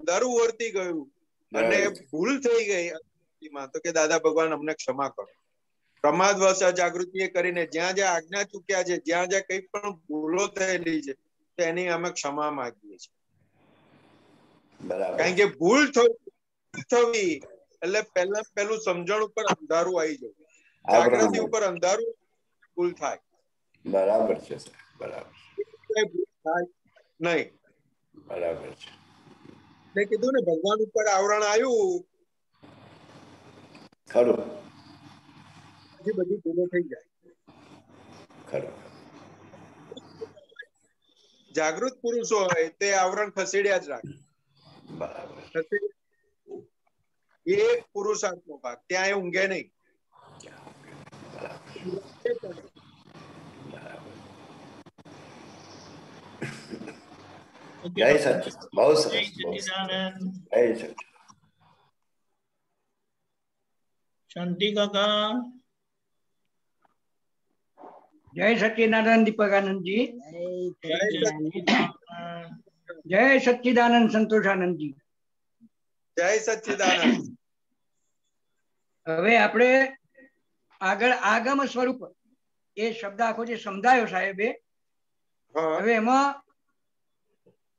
Speaker 3: દારૂ વર્તી ગયું અને ભૂલ થઈ ગઈ તો કે દાદા ભગવાન અમને ક્ષમા કરો. પ્રમાદ વશ જાગૃતિ કરીને જ્યાં જ્યાં આજ્ઞા ચૂક્યા છે, જ્યાં જ્યાં કઈ પણ ભૂલો થયેલી છે તેની અમે ક્ષમા માંગીએ છીએ. કારણ કે ભૂલ થવી એટલે પહેલું સમજણ ઉપર અંધારું આવી જાય, જાગૃતિ ઉપર અંધારું ભૂલ થાય.
Speaker 2: બરાબર છે બરાબર.
Speaker 3: ભૂલ થાય નહીં.
Speaker 2: બરાબર છે.
Speaker 3: મેં કીધું ને ભગવાન ઉપર આવરણ આવ્યું
Speaker 2: ખરું,
Speaker 3: પછી બધી ભૂલો થઈ જાય.
Speaker 2: ખરું.
Speaker 3: જાગૃત પુરુષો હોય તે આવરણ ખસેડ્યા જ રાખે.
Speaker 2: બરાબર.
Speaker 3: એ પુરુષાર્થનો ભાગ, ત્યાં એ ઊંઘે નહીં.
Speaker 2: જય સચિદાનંદ. બહુ સરસ. જય સચિદાનંદ.
Speaker 1: શાંતિ કાકા.
Speaker 9: જય સચ્ચિદાનંદ દીપકાનંદજી. જય સચ્ચિદાનંદ સંતોષાનંદજી.
Speaker 3: જય સચ્ચિદાનંદ.
Speaker 9: હવે આપણે આગળ આગમ સ્વરૂપ એ શબ્દ આખો જે સમજાયો સાહેબે, હવે એમાં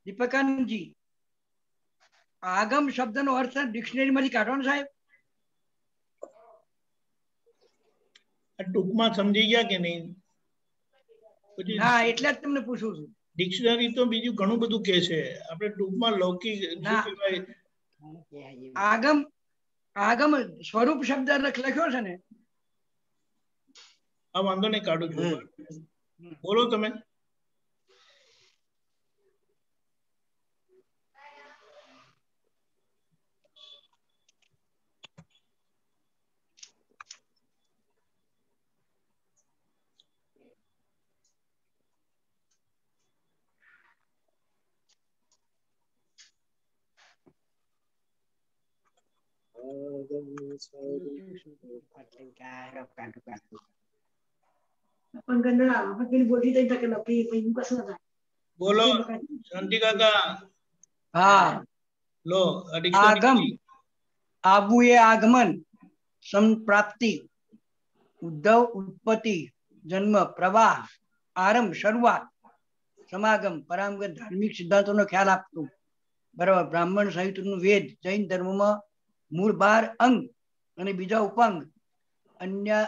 Speaker 9: દીપકાનંદજી આગમ શબ્દનો અર્થ ડિક્શનરી માંથી કાઢવાનો સાહેબ.
Speaker 1: ટૂંકમાં સમજી ગયા કે નહીં?
Speaker 9: ના, એટલે જ તમને પૂછું છું.
Speaker 1: ડિક્શનરી તો બીજું ઘણું બધું કે છે, આપણે ટૂંકમાં લૌકિક
Speaker 9: આગમ આગમ સ્વરૂપ શબ્દ લખ્યો છે ને.
Speaker 1: હા, વાંધો નહીં, કાઢું છું. બોલો તમે. બોલો શાંતિ કાકા.
Speaker 9: હા,
Speaker 1: લો
Speaker 9: આગમ આવું એ આગમન, સંપ્રાપ્તિ, ઉદ્ભવ ઉત્પત્તિ, જન્મ, પ્રવાહ, આરંભ શરૂઆત, સમાગમ, પરામગત, ધાર્મિક સિદ્ધાંતોનો ખ્યાલ આપતું. બરાબર. બ્રાહ્મણ સાહિત્યનું વેદ, જૈન ધર્મમાં મૂળ 12 અંગ અને બીજા ઉપાંગ, અન્ય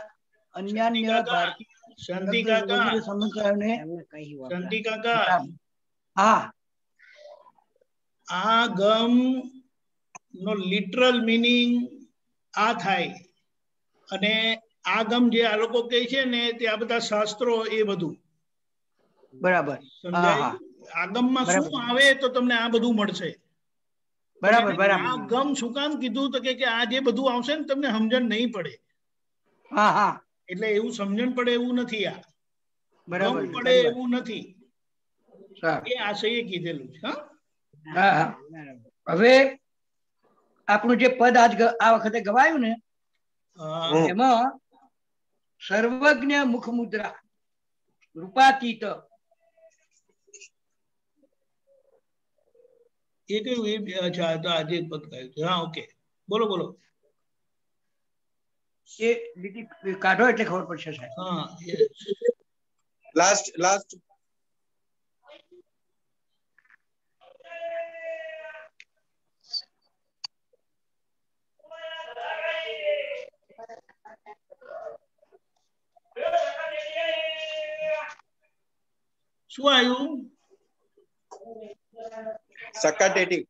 Speaker 1: શાંતિ કાકા.
Speaker 9: હા,
Speaker 1: આ ગમ નો લિટરલ મીનિંગ આ થાય, અને આ ગમ જે આ લોકો કહે છે ને તે આ બધા શાસ્ત્રો એ બધું
Speaker 9: બરાબર.
Speaker 1: સમજાય? આગમમાં શું આવે તો તમને આ બધું મળશે.
Speaker 9: બરાબર બરાબર.
Speaker 1: આ ગમ શું કામ કીધું તો કે આ જે બધું આવશે ને તમને સમજણ નહીં પડે.
Speaker 9: હા હા,
Speaker 1: એટલે એવું સમજણ પડે એવું નથી. આ
Speaker 9: બરાબર
Speaker 1: ગમ પડે એવું નથી, એ આશયે કીધેલું છે.
Speaker 9: હા હા. હવે આપણું જે પદ આજ આ વખતે ગવાયું ને એમાં સર્વજ્ઞ મુખ મુદ્રા રૂપાતીત
Speaker 1: એ કયું? એ અચ્છા, તો આજે પદ ગાયું છે. હા ઓકે, બોલો બોલો.
Speaker 9: એ લીટી કાઢો એટલે ખબર પડશે સાહેબ.
Speaker 1: હા,
Speaker 3: લાસ્ટ
Speaker 1: શું આવ્યું?
Speaker 3: સકાટેટી.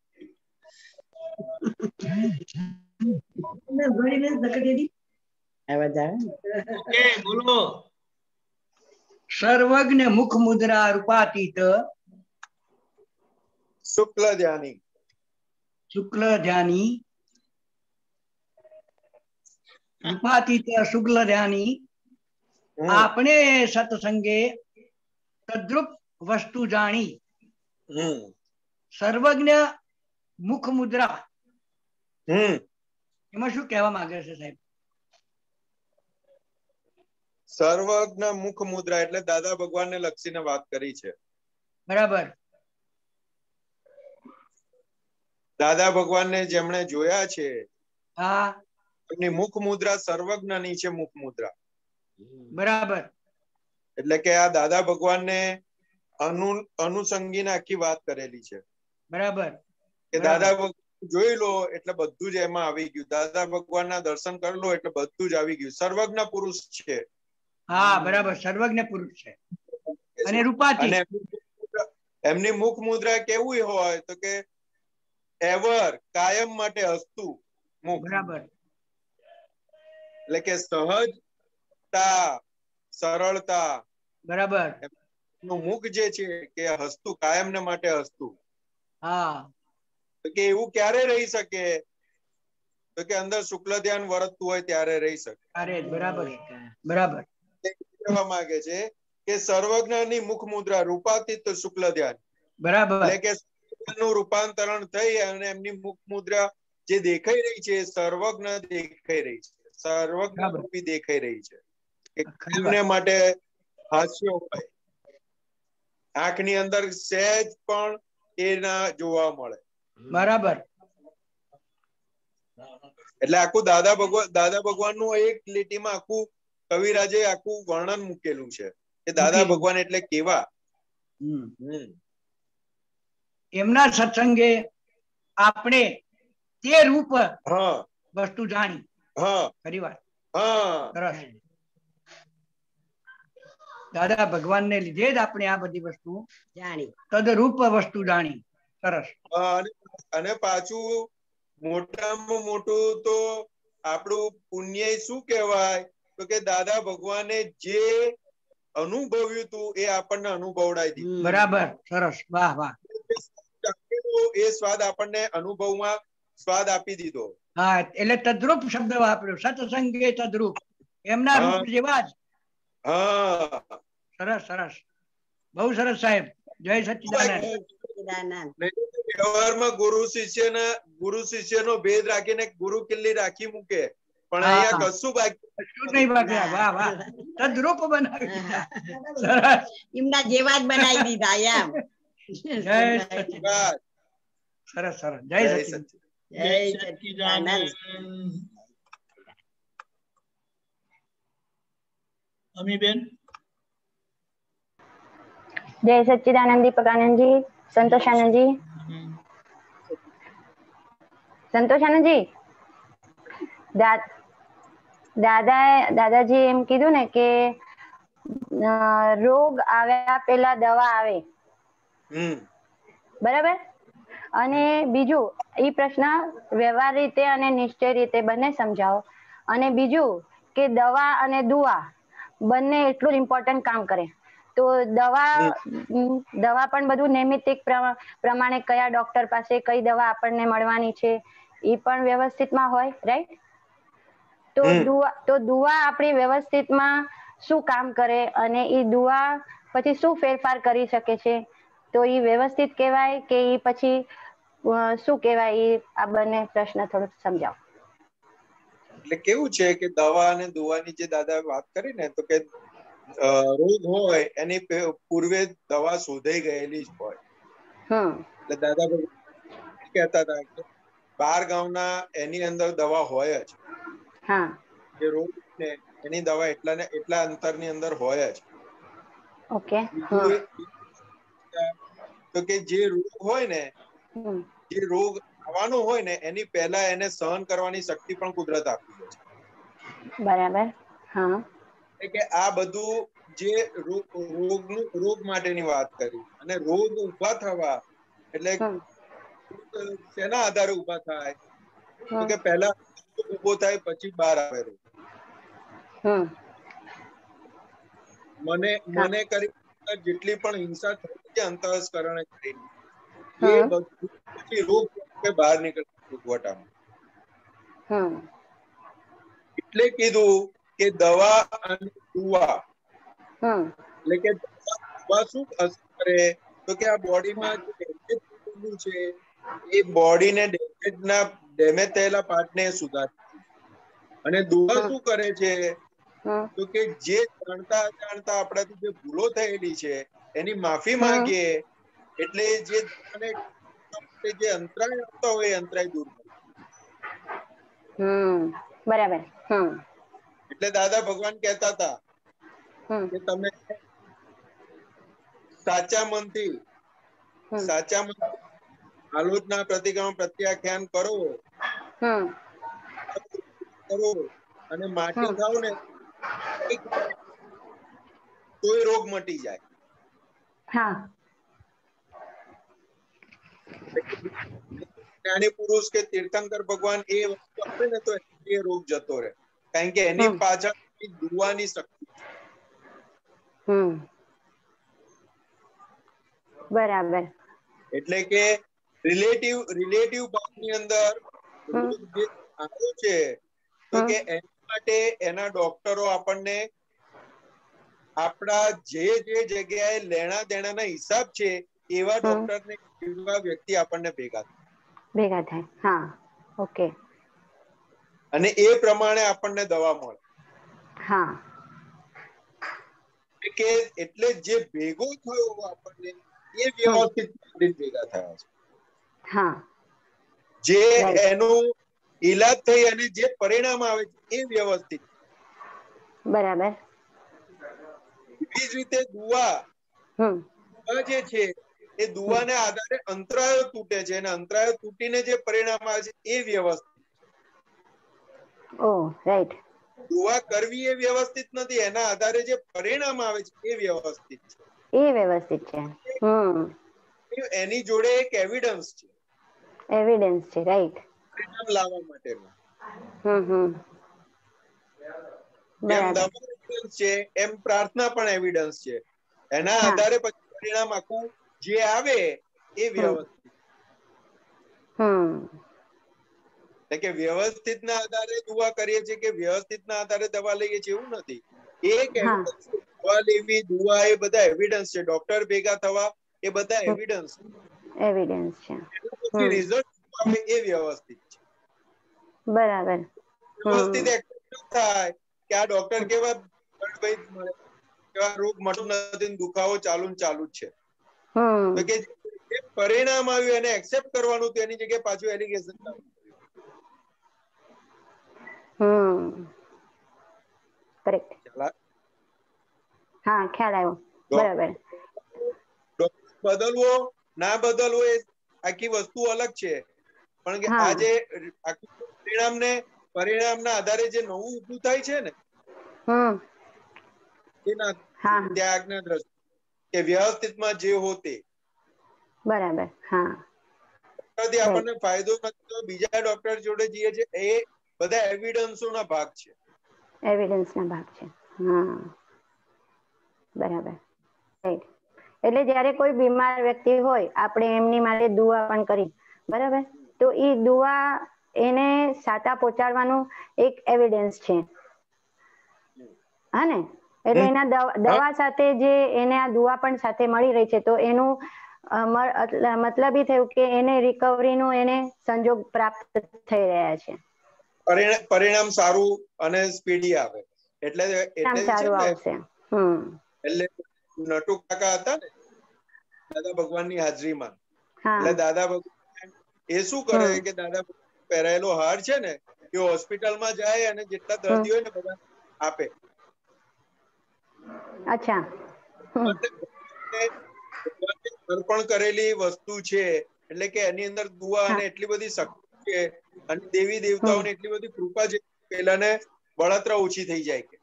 Speaker 1: ઓકે, બોલો.
Speaker 9: સર્વજ્ઞ મુખ મુદ્રા રૂપાતીત
Speaker 3: શુક્લ ધ્યાની.
Speaker 9: શુક્લ ધ્યાની રૂપાતીત શુક્લ ધ્યાની આપણે સત્સંગે તદ્રુપ વસ્તુ જાણી. સર્વજ્ઞ મુખ મુદ્રા, એમાં શું કહેવા માંગે છે સાહેબ?
Speaker 3: સર્વજ્ઞ મુખ મુદ્રા એટલે દાદા ભગવાનને લક્ષીને વાત કરી છે.
Speaker 9: બરાબર.
Speaker 3: દાદા ભગવાનને જેમણે જોયા છે,
Speaker 9: હા,
Speaker 3: એમની મુખ મુદ્રા સર્વજ્ઞની છે. મુખ મુદ્રા
Speaker 9: બરાબર.
Speaker 3: એટલે કે આ દાદા ભગવાનને અનુસંગીને આખી વાત કરેલી છે.
Speaker 9: બરાબર.
Speaker 3: કે દાદા ભગવાન જોઈ લો એટલે બધું જ એમાં આવી ગયું. દાદા ભગવાનના દર્શન કરી લો એટલે બધું જ આવી ગયું. સર્વજ્ઞ પુરુષ છે.
Speaker 9: હા, બરાબર. સર્વજ્ઞ પુરુષ છે. અને રૂપાતી,
Speaker 3: એમની મુખ મુદ્રા કેવું હોય તો કે એવર, કાયમ માટે હસતું મુખ.
Speaker 9: બરાબર.
Speaker 3: એટલે કે સહજતા, સરળતા.
Speaker 9: બરાબર.
Speaker 3: નું મુખ જે છે કે હસતું, કાયમને માટે હસતું.
Speaker 9: હા.
Speaker 3: તો કે એવું ક્યારે રહી શકે? તો કે અંદર શુક્લ ધ્યાન વર્તતું હોય ત્યારે રહી શકે.
Speaker 9: બરાબર બરાબર.
Speaker 3: કહેવા માંગે છે કે સર્વજ્ઞની મુખ મુદ્રા રૂપાતીત શુક્લ ધ્યાન.
Speaker 9: બરાબર.
Speaker 3: એટલે કે નું રૂપાંતરણ થઈ અને એમની મુખ મુદ્રા જે દેખાઈ રહી છે સર્વજ્ઞ દેખાઈ રહી છે. સર્વજ્ઞ રૂપી દેખાઈ રહી છે. એમને માટે હાસ્ય હોય, આંખની અંદર સહેજ પણ એના જોવા મળે.
Speaker 9: બરાબર.
Speaker 3: એટલે આખું દાદા ભગવાન નું એક લીટીમાં આખું કવિરાજે આખું વર્ણન મૂકેલું છે કે દાદા ભગવાન એટલે કેવા.
Speaker 9: એમના સત્સંગે આપણે તે રૂપ વસ્તુ જાણી. ફરી વાર. સરસ. દાદા ભગવાન ને લીધે જ આપણે આ બધી વસ્તુ જાણી, તદરૂપ વસ્તુ જાણી. સરસ.
Speaker 3: અને પાછું મોટામાં મોટું તો આપણું પુણ્ય શું કહેવાય તો કે દાદા ભગવાને જે અનુભવ્યું હતું એ આપણને અનુભવડાવી દીધું.
Speaker 9: બરાબર. સરસ. વાહ વાહ.
Speaker 3: એ સ્વાદ આપણને અનુભવમાં સ્વાદ આપી દીધો.
Speaker 9: હા, એટલે તદ્રુપ શબ્દ વાપર્યો. સત્સંગે તદ્રુપ, એમના રૂપ જેવા જ.
Speaker 3: હા,
Speaker 9: સરસ સરસ. બહુ સરસ સાહેબ. જય સચ્ચિદાનંદ.
Speaker 3: વ્યવહારમાં ગુરુ શિષ્યનો ભેદ રાખીને ગુરુ કિલ્લી રાખી મૂકે, પણ અહીંયા કશું
Speaker 9: બાકી. વાહ વાહ. તદ્રુપ બનાવી. સરસ.
Speaker 10: એમના જેવા જ બનાવી દીધા એમ.
Speaker 9: જય સચ્ચિદાનંદ. સરસ સરસ. જય સચ્ચિદાનંદ.
Speaker 10: જય સચ્ચિદાનંદ.
Speaker 1: અમીબેન.
Speaker 11: જય સચ્ચિદાનંદ દીપક આનંદજી, સંતોષ આનંદજી. સંતોષ આનંદજી, દાદાજી એમ કીધું ને કે રોગ આવ્યા પેલા દવા આવે, બરાબર? અને બીજું એ પ્રશ્ન વ્યવહાર રીતે અને નિશ્ચય રીતે બંને સમજાવો. અને બીજું કે દવા અને દુઆ બંને એટલું ઇમ્પોર્ટન્ટ કામ કરે. તો દવા પણ બધું નૈમિતિક પ્રમાણે કયા ડોક્ટર પાસે કઈ દવા આપણને મળવાની છે એ પણ વ્યવસ્થિતમાં હોય, રાઈટ? તો દુઆ આપણી વ્યવસ્થિતમાં શું કામ કરે અને એ દુઆ પછી શું ફેરફાર કરી શકે છે? તો એ વ્યવસ્થિત કહેવાય કે એ પછી શું કહેવાય? એ આ બંને પ્રશ્ન થોડુંક સમજાવો.
Speaker 3: એટલે કેવું છે કે દવા અને દુવાની જે દાદા વાત કરી ને, તો કે રોગ હોય એની પૂર્વે દવા શોધાઈ ગયેલી જ હોય. એટલે દાદા કહેતા હતા કે 12 ગામના એની અંદર દવા હોય જ. જે રોગ ને એની દવા એટલા અંતરની અંદર હોય જ.
Speaker 11: ઓકે.
Speaker 3: તો કે જે રોગ હોય ને, જે રોગ આવવાનો હોય ને એની પહેલા એને સહન કરવાની શક્તિ પણ કુદરત આપી દે છે.
Speaker 11: બરાબર. હા.
Speaker 3: કે આ બધું જે રોગ માટેની વાત કરી, અને રોગ ઉભા થવા એટલે શેના આધારે ઉભા થાય? તો કે પહેલા ઉભો થાય પછી બહાર આવે રોગ. મને કરી જેટલી પણ હિંસા થઈ છે અંતઃસ્કરણે કરીને, એ બધું પછી રોગ બહાર નીકળે ભોગવટામાં. એટલે કીધું કે દવા અને દુઆ, એટલે કે દવા શું અસર કરે? તો કે આ બોડીમાં જે ડેમેજ થયેલું છે એ બોડીને ડેમેજ થયેલા પાર્ટને સુધારે. અને દુઆ શું કરે છે? તો કે જે જાણતા અજાણતા આપણાથી જે ભૂલો થયેલી છે એની માફી માંગીએ એટલે જે અંતરાય આવતા હોય એ અંતરાય દૂર થાય.
Speaker 11: બરાબર.
Speaker 3: એટલે દાદા ભગવાન કહેતા હતા કે તમે સાચા મનથી આલોચના, પ્રતિક્રમણ, પ્રત્યાખ્યાન કરો અને માટી ખાઓ ને તોય રોગ મટી જાય. જ્ઞાની પુરુષ કે તીર્થંકર ભગવાન એ વસ્તુ આપે ને તો એ રોગ જતો રહે, કારણ કે એની પાછળ દુઆની શક્તિ છે.
Speaker 11: બરાબર.
Speaker 3: એટલે કે રિલેટિવ ભાગની અંદર રોગ જે આવ્યો છે તો કે એના માટે એના ડોક્ટરો આપણને આપણા જે જગ્યાએ લેણા દેણાના હિસાબ છે એવા ડોક્ટરને એવા વ્યક્તિ આપણને ભેગા
Speaker 11: થાય. હા. ઓકે.
Speaker 3: અને એ પ્રમાણે આપણને દવા મળે. કે એટલે જે ભેગો થયો આપણને એ વ્યવસ્થિત ભેગા થયા છે. જે એનું ઈલાજ થઈ અને જે પરિણામ આવે છે એ વ્યવસ્થિત.
Speaker 11: બરાબર.
Speaker 3: એવી જ રીતે દુઆ જે છે એ દુઆને આધારે અંતરાયો તૂટે છે અને અંતરાયો તૂટીને જે પરિણામ આવે છે એ વ્યવસ્થિત.
Speaker 11: રાઈટ.
Speaker 3: દુઆ કરવી એ વ્યવસ્થિત નથી, એના આધારે જે પરિણામ આવે છે એ વ્યવસ્થિત છે.
Speaker 11: એ વ્યવસ્થિત છે.
Speaker 3: એની જોડે એક એવિડન્સ છે.
Speaker 11: એવિડન્સ છે, રાઈટ.
Speaker 3: પરિણામ લાવવા માટેનું. જેમ દવા એવિડન્સ છે એમ પ્રાર્થના પણ એવિડન્સ છે. એના આધારે પછી પરિણામ આખું જે આવે એ વ્યવસ્થિત. એટલે કે વ્યવસ્થિત ના આધારે દુઆ કરીએ છીએ કે વ્યવસ્થિત ના આધારે દવા લઈએ છીએ એવું નથી. એક એવિડન્સ છે. દવા લેવી, દુઆ એ બધા એવિડન્સ છે. ડોક્ટર ભેગા થવા એ બધા એવિડન્સ
Speaker 11: છે.
Speaker 3: પછી રિઝલ્ટ આવે એ વ્યવસ્થિત છે.
Speaker 11: બરાબર.
Speaker 3: વ્યવસ્થિત થાય કે આ ડોક્ટર કેવા રોગ મટતો નથી, દુખાવો ચાલુ જ છે. તો કે જે પરિણામ આવ્યું એને એક્સેપ્ટ કરવાનું, તેની જગ્યાએ પાછું એલિગેશન
Speaker 11: કરેક્ટ. હા, ખ્યાલ આવ્યો. બરાબર.
Speaker 3: બદલવો ના બદલવો એ આખી વસ્તુ અલગ છે, પણ કે આજે પરિણામના આધારે જે નવું ઊભું થાય છે ને એના ત્યાગના દ્રષ્ટિ કે વ્યવસ્થિતમાં જે હોતે.
Speaker 11: બરાબર.
Speaker 3: આપણને ફાયદો નથી તો બીજા ડોક્ટર જોડે જઈએ છે એ બધા એવિડન્સોના ભાગ છે.
Speaker 11: એવિડન્સના ભાગ છે. બરાબર. એટલે જ્યારે કોઈ બીમાર વ્યક્તિ હોય આપણે એમની માટે દુઆ પણ કરી, બરાબર, તો એ દુઆ એને સાતા પહોંચાડવાનું એક એવિડન્સ છે, હા ને? એટલે એના દવા સાથે જે એને આ દુઆ પણ સાથે મળી રહી છે, તો એનું મતલબ એ થયું કે એને રિકવરીનું એને સંજોગ પ્રાપ્ત થઈ રહ્યા છે,
Speaker 3: પરિણામ સારું અને સ્પીડી આવે. એટલે
Speaker 11: સારું આવશે.
Speaker 3: એટલે નટુ કાકા હતા ને દાદા ભગવાનની હાજરીમાં, એટલે દાદા ભગવાન એ શું કરે કે દાદા પહેરાયેલો હાર છે ને એ હોસ્પિટલમાં જાય અને જેટલા દર્દી હોય ને બધા આપે.
Speaker 11: અચ્છા.
Speaker 3: અર્પણ કરેલી વસ્તુ છે, એટલે કે એની અંદર દુઆ અને એટલી બધી શક્તિ છે અને દેવી દેવતાઓની એટલી બધી કૃપા છે, પેલાને બળતરા ઓછી થઈ જાય કે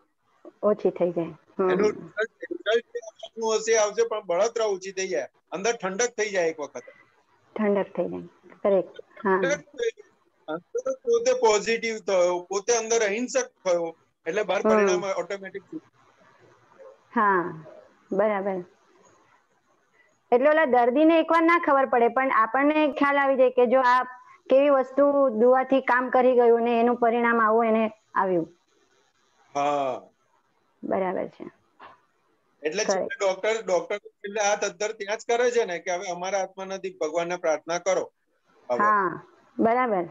Speaker 11: ઓછી થઈ જાય.
Speaker 3: એનું રિઝલ્ટ હશે આવશે, પણ બળતરા ઓછી થઈ જાય, અંદર ઠંડક થઈ જાય. એક વખત
Speaker 11: ઠંડક થઈ જાય. કરેક્ટ.
Speaker 3: પોતે પોઝિટિવ થયો, પોતે અંદર અહિંસક થયો, એટલે બહાર પરિણામ ઓટોમેટિક.
Speaker 11: હા, બરાબર. એટલે ઓલા દર્દીને એકવાર ના ખબર પડે, પણ આપણને ખ્યાલ આવી જાય કે જો આ કેવી વસ્તુ દુઆથી કામ કરી ગયું ને એનું પરિણામ આવું એને આવ્યું.
Speaker 3: હા,
Speaker 11: બરાબર છે.
Speaker 3: એટલે ડોક્ટર હાથ અદ્ધર ત્યાં જ કરે છે ને કે હવે અમારા હાથમાં નથી, ભગવાનને પ્રાર્થના કરો.
Speaker 11: હા, બરાબર.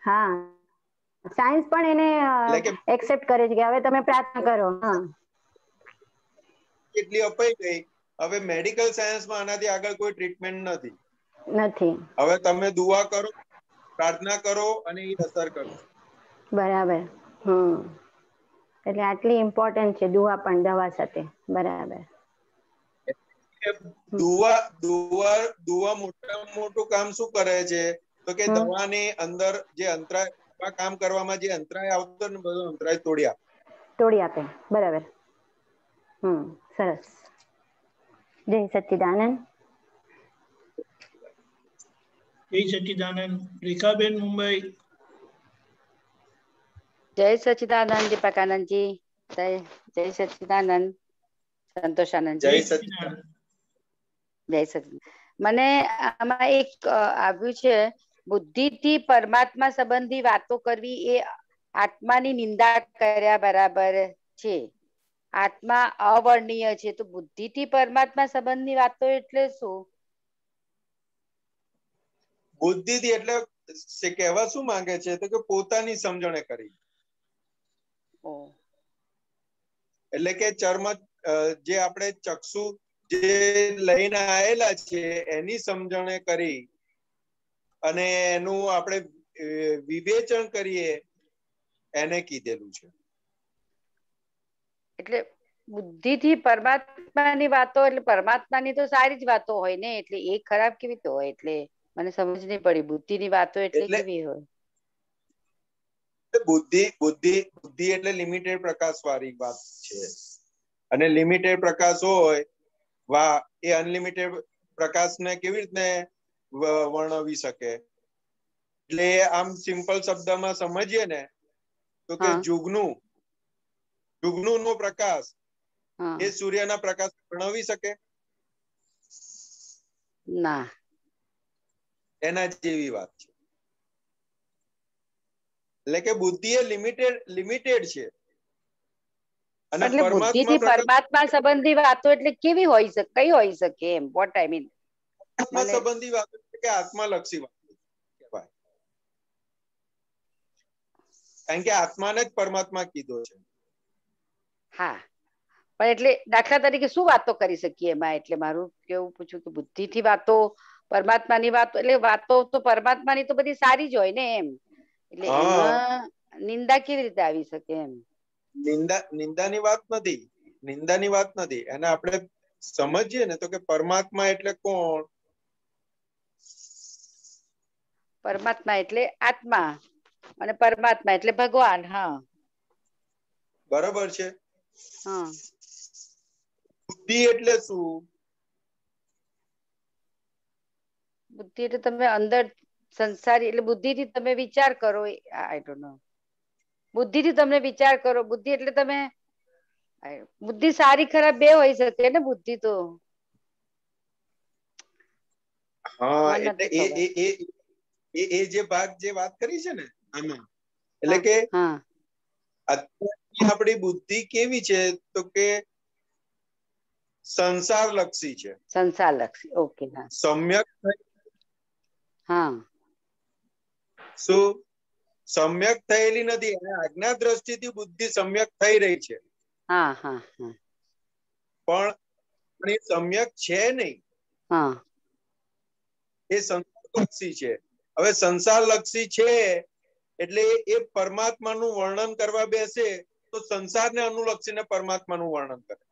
Speaker 11: હા, સાયન્સ પણ એને એક્સેપ્ટ કરે છે કે હવે તમે પ્રાર્થના કરો. હા,
Speaker 3: એટલી અપાઈ ગઈ. હવે મેડિકલ સાયન્સમાં આનાથી આગળ કોઈ ટ્રીટમેન્ટ નથી. હવે તમે દુઆ કરો, પ્રાર્થના કરો અને એ અસર કરશે.
Speaker 11: બરાબર. એટલે આટલી ઇમ્પોર્ટન્ટ છે દુઆ પણ દવા સાથે. બરાબર.
Speaker 3: દુઆ મોટામાં મોટું કામ શું કરે છે તો કે દવાની અંદર જે અંતરાય કામ કરવામાં જે અંતરાય આવતો ને બધો અંતરાય
Speaker 11: તોડી આપે. બરાબર. સરસ. જય સચ્ચિદાનંદ.
Speaker 1: જય સચ્ચિદાનંદ. રેખાબેન, મુંબઈ.
Speaker 12: જય સચ્ચિદાનંદ દીપકાનંદજી. જય સચ્ચિદાનંદ સંતોષાનંદજી. જય સચ્ચિદાનંદ. મને આમાં એક આવ્યું છે, બુદ્ધિથી પરમાત્મા સંબંધી વાતો કરવી એ આત્માની નિંદા કર્યા બરાબર છે. આત્મા અવર્ણનીય છે, તો બુદ્ધિથી પરમાત્મા સંબંધની વાતો એટલે શું?
Speaker 3: બુદ્ધિથી એટલે કહેવા શું માંગે છે તો કે પોતાની સમજણે કરી. એટલે કે ચર્મ જે આપણે ચક્ષુ જે લઈને આવેલા છે એની સમજણે કરી અને એનું આપણે વિવેચન કરીએ એને કીધેલું છે.
Speaker 12: એટલે બુદ્ધિથી પરમાત્માની વાતો એટલે પરમાત્માની તો સારી જ વાતો હોય ને, એટલે એ ખરાબ કેવી રીતે હોય? એટલે મને સમજ નહીં પડી. બુદ્ધિની વાતો એટલે કેવી હોય?
Speaker 3: બુદ્ધિ એટલે લિમિટેડ પ્રકાશ વાળી વાત છે, અને લિમિટેડ પ્રકાશ હોય એ અનલિમિટેડ પ્રકાશને કેવી રીતે વર્ણવી શકે? એટલે આમ સિમ્પલ શબ્દમાં સમજીએ ને તો કે જુગનું નો પ્રકાશ એ સૂર્યના પ્રકાશ વર્ણવી શકે?
Speaker 12: ના.
Speaker 3: એના જેવી વાત છે. એટલે કે બુદ્ધિ એ લિમિટેડ છે.
Speaker 12: એટલે બુદ્ધિથી પરમાત્મા સંબંધી વાતો એટલે કેવી હોય શકે, કઈ હોય શકે એમ? વોટ આઈ મીન
Speaker 3: આત્મા સંબંધી વાતો કે આત્માલક્ષી વાતો કહેવાય, કારણ કે આત્માને જ પરમાત્મા કીધો છે.
Speaker 12: હા, પણ એટલે દાખલા તરીકે શું વાતો કરી શકીએ એમાં? એટલે મારું કેવું પૂછું કે બુદ્ધિથી વાતો પરમાત્માની વાતો, એટલે વાતો તો પરમાત્માની તો બધી સારી જ હોય ને એમ, એટલે એમાં નિંદા કેવી રીતે આવી શકે એમ?
Speaker 3: નિંદાની વાત નથી. એને આપણે સમજીએ ને તો કે પરમાત્મા એટલે કોણ?
Speaker 12: પરમાત્મા એટલે આત્મા અને પરમાત્મા એટલે ભગવાન. હા,
Speaker 3: બરાબર છે.
Speaker 12: હા.
Speaker 3: બુદ્ધિ એટલે શું?
Speaker 12: બુદ્ધિ એટલે તમે અંદર સંસારી, એટલે બુદ્ધિથી તમે વિચાર કરો. I don't know. બુદ્ધિથી તમે વિચાર કરો. બુદ્ધિ એટલે તમે બુદ્ધિ સારી ખરાબ બે હોઈ શકે ને બુદ્ધિ તો.
Speaker 3: હા એટલે એ જે ભાગ જે વાત કરી છે ને આમાં, એટલે કે આપણી બુદ્ધિ કેવી છે તો કે સંસાર લક્ષી છે.
Speaker 12: સંસાર લક્ષી, ઓકે.
Speaker 3: સમ્યક,
Speaker 12: હા,
Speaker 3: શું સમ્યક થયેલી નથી, આજ્ઞા દ્રષ્ટિથી બુદ્ધિ સમ્યક થઈ રહી છે.
Speaker 12: હા હા હા,
Speaker 3: પણ એ સમ્યક છે નહીં.
Speaker 12: હા,
Speaker 3: એ સંસારલક્ષી છે. હવે સંસારલક્ષી છે એટલે એ પરમાત્માનું વર્ણન કરવા બેસે તો સંસારને અનુલક્ષીને પરમાત્માનું વર્ણન કરે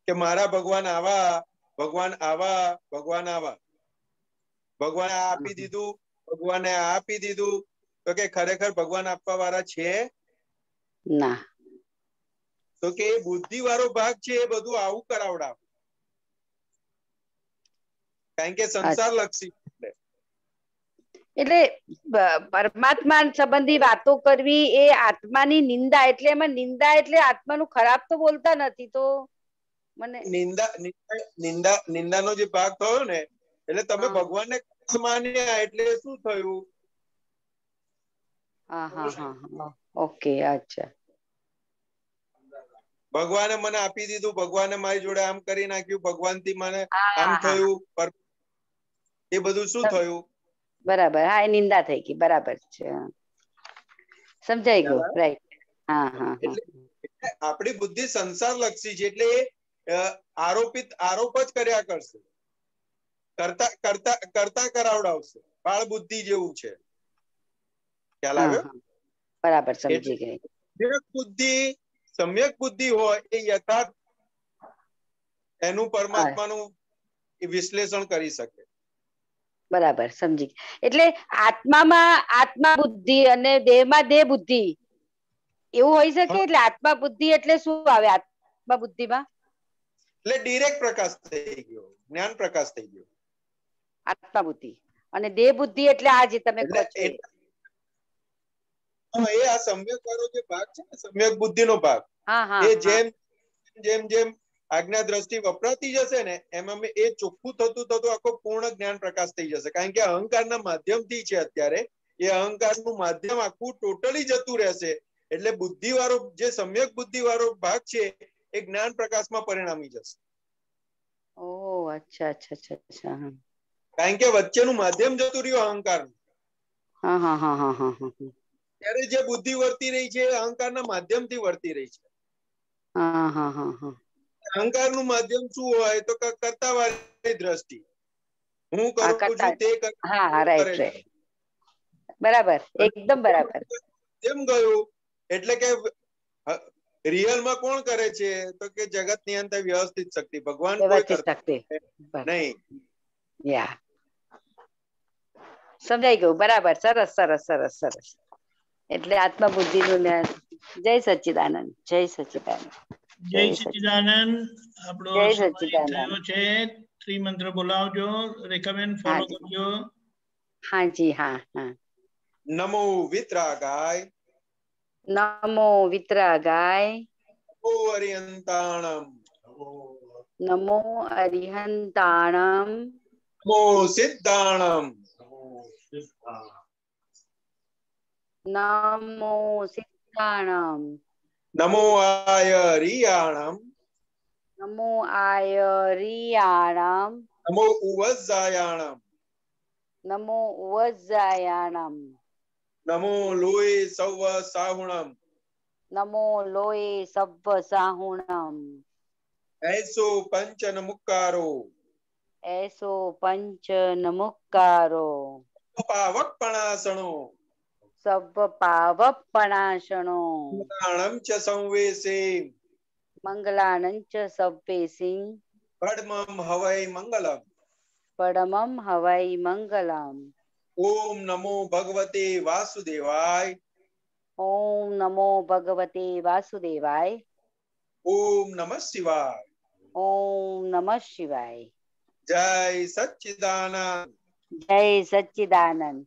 Speaker 3: કે મારા ભગવાન આવા, ભગવાન આવા, ભગવાન આવા, ભગવાને આ આપી દીધું, ભગવાને આ આપી દીધું, તો કે ખરેખર ભગવાન આપવા વાળા છે
Speaker 12: ના.
Speaker 3: તો કે એ બુદ્ધિ વાળો ભાગ છે એ બધું આવું કરાવડાવ, કારણ કે સંસાર લક્ષી.
Speaker 12: એટલે પરમાત્મા સંબંધી વાતો કરવી એ આત્માની નિંદા, એટલે એમાં નિંદા એટલે આત્માનું ખરાબ તો બોલતા નથી. તો મને
Speaker 3: નિંદાનો જે ભાગ થયો ને, એટલે તમે ભગવાનને માન્યા એટલે શું થયું?
Speaker 12: હા હા હા, ઓકે, અચ્છા.
Speaker 3: ભગવાને મને આપી દીધું, ભગવાને મારી જોડે આમ કરી નાખ્યું, ભગવાનથી મને આમ થયું, એ બધું શું થયું?
Speaker 12: બરાબર, હા, એ નિંદા થઈ ગઈ, બરાબર છે, સમજાઈ ગયું, રાઈટ. હા હા,
Speaker 3: એટલે આપણી બુદ્ધિ સંસાર લક્ષી છે, એટલે આરોપ જ કર્યા કરશે, કરતા કરતા કરતા કરાવડાવશે, બાળ બુદ્ધિ જેવું છે. ખ્યાલ આવ્યો?
Speaker 12: બરાબર, સમજી ગઈ.
Speaker 3: સમ્યક બુદ્ધિ હોય એ યથાર્થ એનું પરમાત્માનું વિશ્લેષણ કરી શકે.
Speaker 12: બરાબર, સમજી. એટલે આત્મામાં આત્મા બુદ્ધિ અને દેહમાં દેહ બુદ્ધિ એવું હોય શકે? એટલે આત્મા બુદ્ધિ એટલે શું આવે આત્મા બુદ્ધિમાં?
Speaker 3: એટલે ડિરેક્ટ પ્રકાશ થઈ ગયો, જ્ઞાન પ્રકાશ થઈ ગયો.
Speaker 12: આત્મા બુદ્ધિ. અને દેહ બુદ્ધિ એટલે આ જે તમે કહો છો
Speaker 3: એ આ સમ્યક વાળો જે ભાગ છે ને, સમ્યક બુદ્ધિનો ભાગ, એ જેમ જેમ જેમ આજ્ઞા દ્રષ્ટિ વપરાતી જશે ને એમાં એ ચોખ્ખું થતું થતું આખો પૂર્ણ જ્ઞાન પ્રકાશ થઈ જશે. કારણ કે અહંકારના માધ્યમથી છે અત્યારે, એ અહંકારનું માધ્યમ આખું ટોટલી જતું રહેશે. એટલે બુદ્ધિ વાળો જે સમ્યક બુદ્ધિ વાળો ભાગ છે એ જ્ઞાન પ્રકાશમાં પરિણામી જશે.
Speaker 12: ઓહ, અચ્છા અચ્છા અચ્છા.
Speaker 3: કારણ કે વચ્ચેનું માધ્યમ જતું રહ્યું અહંકાર.
Speaker 12: હા હા હા હા હા હા.
Speaker 3: ત્યારે જે બુદ્ધિ વર્તી રહી છે અહંકારના માધ્યમથી વર્તી રહી છે.
Speaker 12: હા હા હા હા.
Speaker 3: અહંકારનું માધ્યમ શું હોય તો કરતા વાળી દ્રષ્ટિ, હું કરું છું તે કરે છે.
Speaker 12: બરાબર, એકદમ બરાબર.
Speaker 3: એમ ગયું એટલે કે રિયલમાં કોણ કરે છે તો કે જગત ની અંદર વ્યવસ્થિત શક્તિ, ભગવાન કોઈ કરતા નહીં.
Speaker 12: યા, સમજાઈ ગયું, બરાબર, સરસ સરસ સરસ સરસ. એટલે આત્મા બુદ્ધિ નું જ્ઞાન. જય સચ્ચિદાનંદ, જય સચ્ચિદાનંદ,
Speaker 1: જય સચ્ચિદાનંદ. આપણો સમય થયો છે. ત્રિમંત્ર બોલાવજો, રેખાબેન ફોલો કરજો.
Speaker 12: હાજી, હા હા.
Speaker 3: નમો વિતરાગાય,
Speaker 12: નમો વિતરાગાય,
Speaker 3: નમો અરિહંતાણમ,
Speaker 12: નમો અરિહંતાણમ,
Speaker 3: નમો સિદ્ધાણમ,
Speaker 12: નમો સિદ્ધાણમ,
Speaker 3: નમો આયરિયાણમ,
Speaker 12: નમો આયરિયાણમ,
Speaker 3: નમો ઉવઝાયાણમ,
Speaker 12: નમો ઉવઝાયાણમ,
Speaker 3: નમો લોય સૌવ સાહુણમ,
Speaker 12: નમો લોય સવ્વ સાહુણમ,
Speaker 3: એસો પંચ નમુક્કારો,
Speaker 12: એસો પંચ નમુક્કારો,
Speaker 3: પાવકપણાસણો,
Speaker 12: સવ્વ પાવપણાશણો,
Speaker 3: મંગળાણં ચ સંવેસે,
Speaker 12: મંગલાનં ચ સવ્વેસિ,
Speaker 3: પડમમ હવૈ મંગલમ,
Speaker 12: પડમમ હવૈ મંગલમ,
Speaker 3: ઓમ નમો ભગવતે વાસુદેવાય,
Speaker 12: ઓમ નમો ભગવતે વાસુદેવાય,
Speaker 3: ઓમ નમઃ શિવાય,
Speaker 12: ઓમ નમઃ શિવાય.
Speaker 3: જય સચ્ચિદાનંદ,
Speaker 12: જય સચ્ચિદાનંદ.